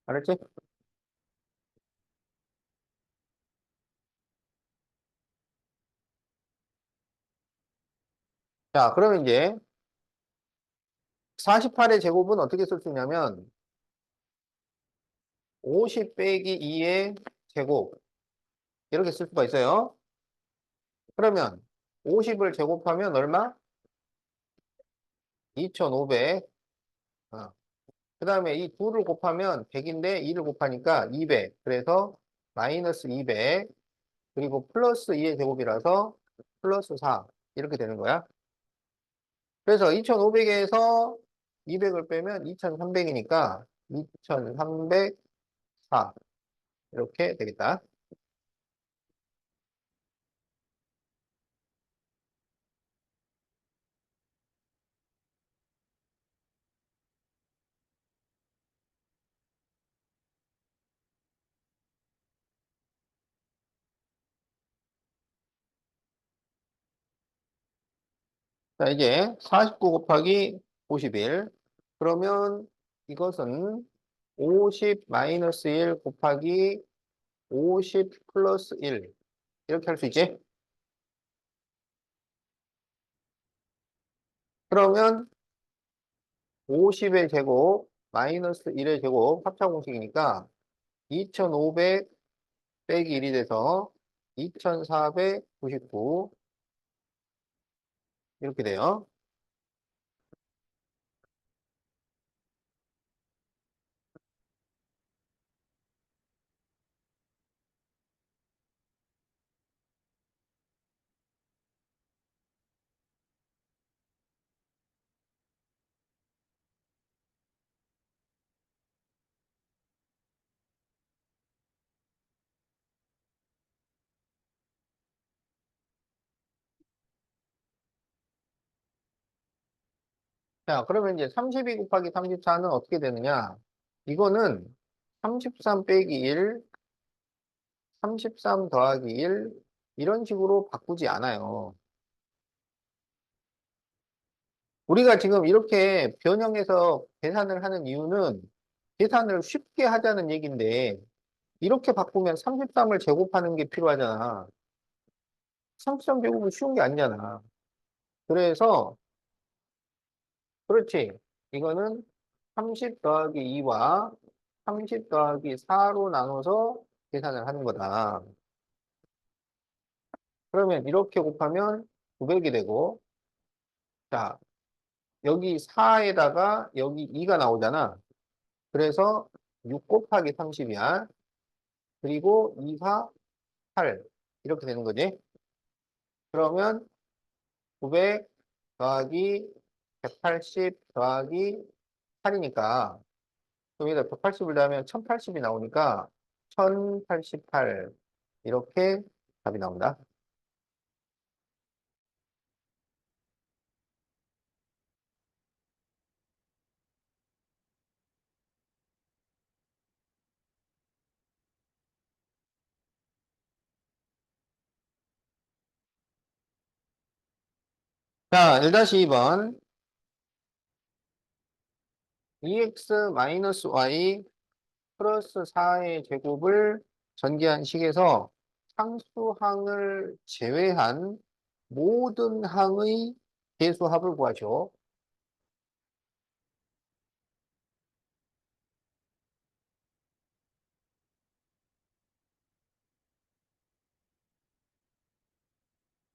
알았지? 자, 그러면 이제 48의 제곱은 어떻게 쓸 수 있냐면 50 빼기 2의 제곱 이렇게 쓸 수가 있어요. 그러면 50을 제곱하면 얼마? 2500. 그 다음에 이 2를 곱하면 100인데 2를 곱하니까 200. 그래서 마이너스 200. 그리고 플러스 2의 제곱이라서 플러스 4. 이렇게 되는 거야. 그래서 2500에서 200을 빼면 2300이니까 2304. 이렇게 되겠다. 자, 이제 49 곱하기 51. 그러면 이것은 50 마이너스 1 곱하기 50 플러스 1. 이렇게 할 수 있지? 그러면 50의 제곱 마이너스 1의 제곱 합차 공식이니까 2500 빼기 1이 돼서 2499 이렇게 돼요. 자, 그러면 이제 32 곱하기 34는 어떻게 되느냐? 이거는 33 빼기 1, 33 더하기 1 이런 식으로 바꾸지 않아요. 우리가 지금 이렇게 변형해서 계산을 하는 이유는 계산을 쉽게 하자는 얘기인데 이렇게 바꾸면 33을 제곱하는 게 필요하잖아. 33 제곱은 쉬운 게 아니잖아. 그래서 그렇지. 이거는 30 더하기 2와 30 더하기 4로 나눠서 계산을 하는 거다. 그러면 이렇게 곱하면 900이 되고 자, 여기 4에다가 여기 2가 나오잖아. 그래서 6 곱하기 30이야. 그리고 2, 4, 8 이렇게 되는 거지. 그러면 900 더하기 180 더하기 8이니까 여기다 180을 더하면 1080이 나오니까 1088 이렇게 답이 나온다. 자, 1-2번 2x-y 플러스 4의 제곱을 전개한 식에서 상수항을 제외한 모든 항의 계수합을 구하시오.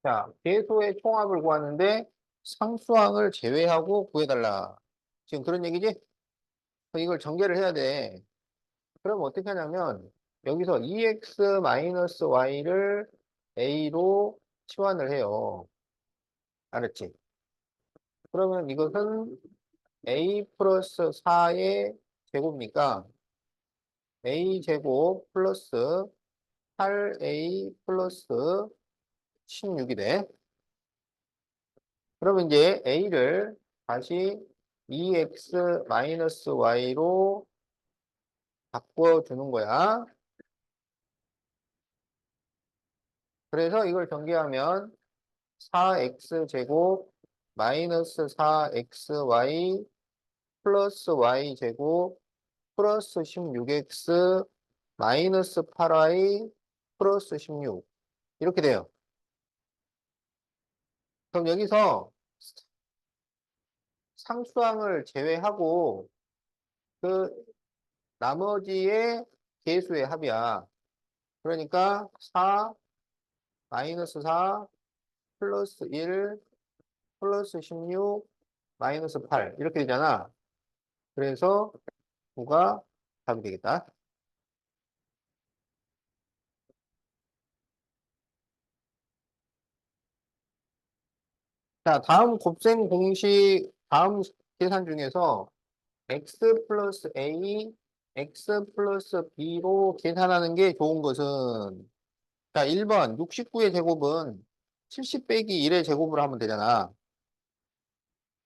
자, 계수의 총합을 구하는데 상수항을 제외하고 구해달라. 지금 그런 얘기지? 그럼 이걸 전개를 해야 돼. 그럼 어떻게 하냐면 여기서 2x-y를 a로 치환을 해요. 알았지? 그러면 이것은 a 플러스 4의 제곱이니까 a 제곱 플러스 8a 플러스 16이 돼. 그러면 이제 a를 다시 2x-y로 바꿔주는 거야. 그래서 이걸 전개하면 4x제곱 마이너스 4xy 플러스 y제곱 플러스 16x 마이너스 8y 플러스 16 이렇게 돼요. 그럼 여기서 상수항을 제외하고 그 나머지의 계수의 합이야. 그러니까 4 마이너스 4 플러스 1 플러스 16 마이너스 8 이렇게 되잖아. 그래서 9가 답이 되겠다. 자, 다음 곱셈 공식, 다음 계산 중에서 x 플러스 a, x 플러스 b로 계산하는 게 좋은 것은 자, 1번 69의 제곱은 70 빼기 1의 제곱으로 하면 되잖아.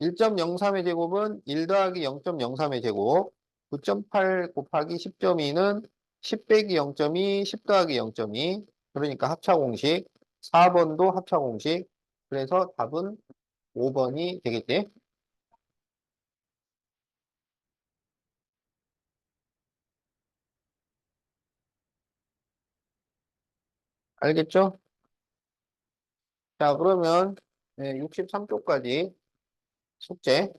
1.03의 제곱은 1 더하기 0.03의 제곱, 9.8 곱하기 10.2는 10 빼기 0.2, 10 더하기 0.2, 그러니까 합차공식, 4번도 합차공식, 그래서 답은 5번이 되겠지? 알겠죠? 자, 그러면 63쪽까지 숙제.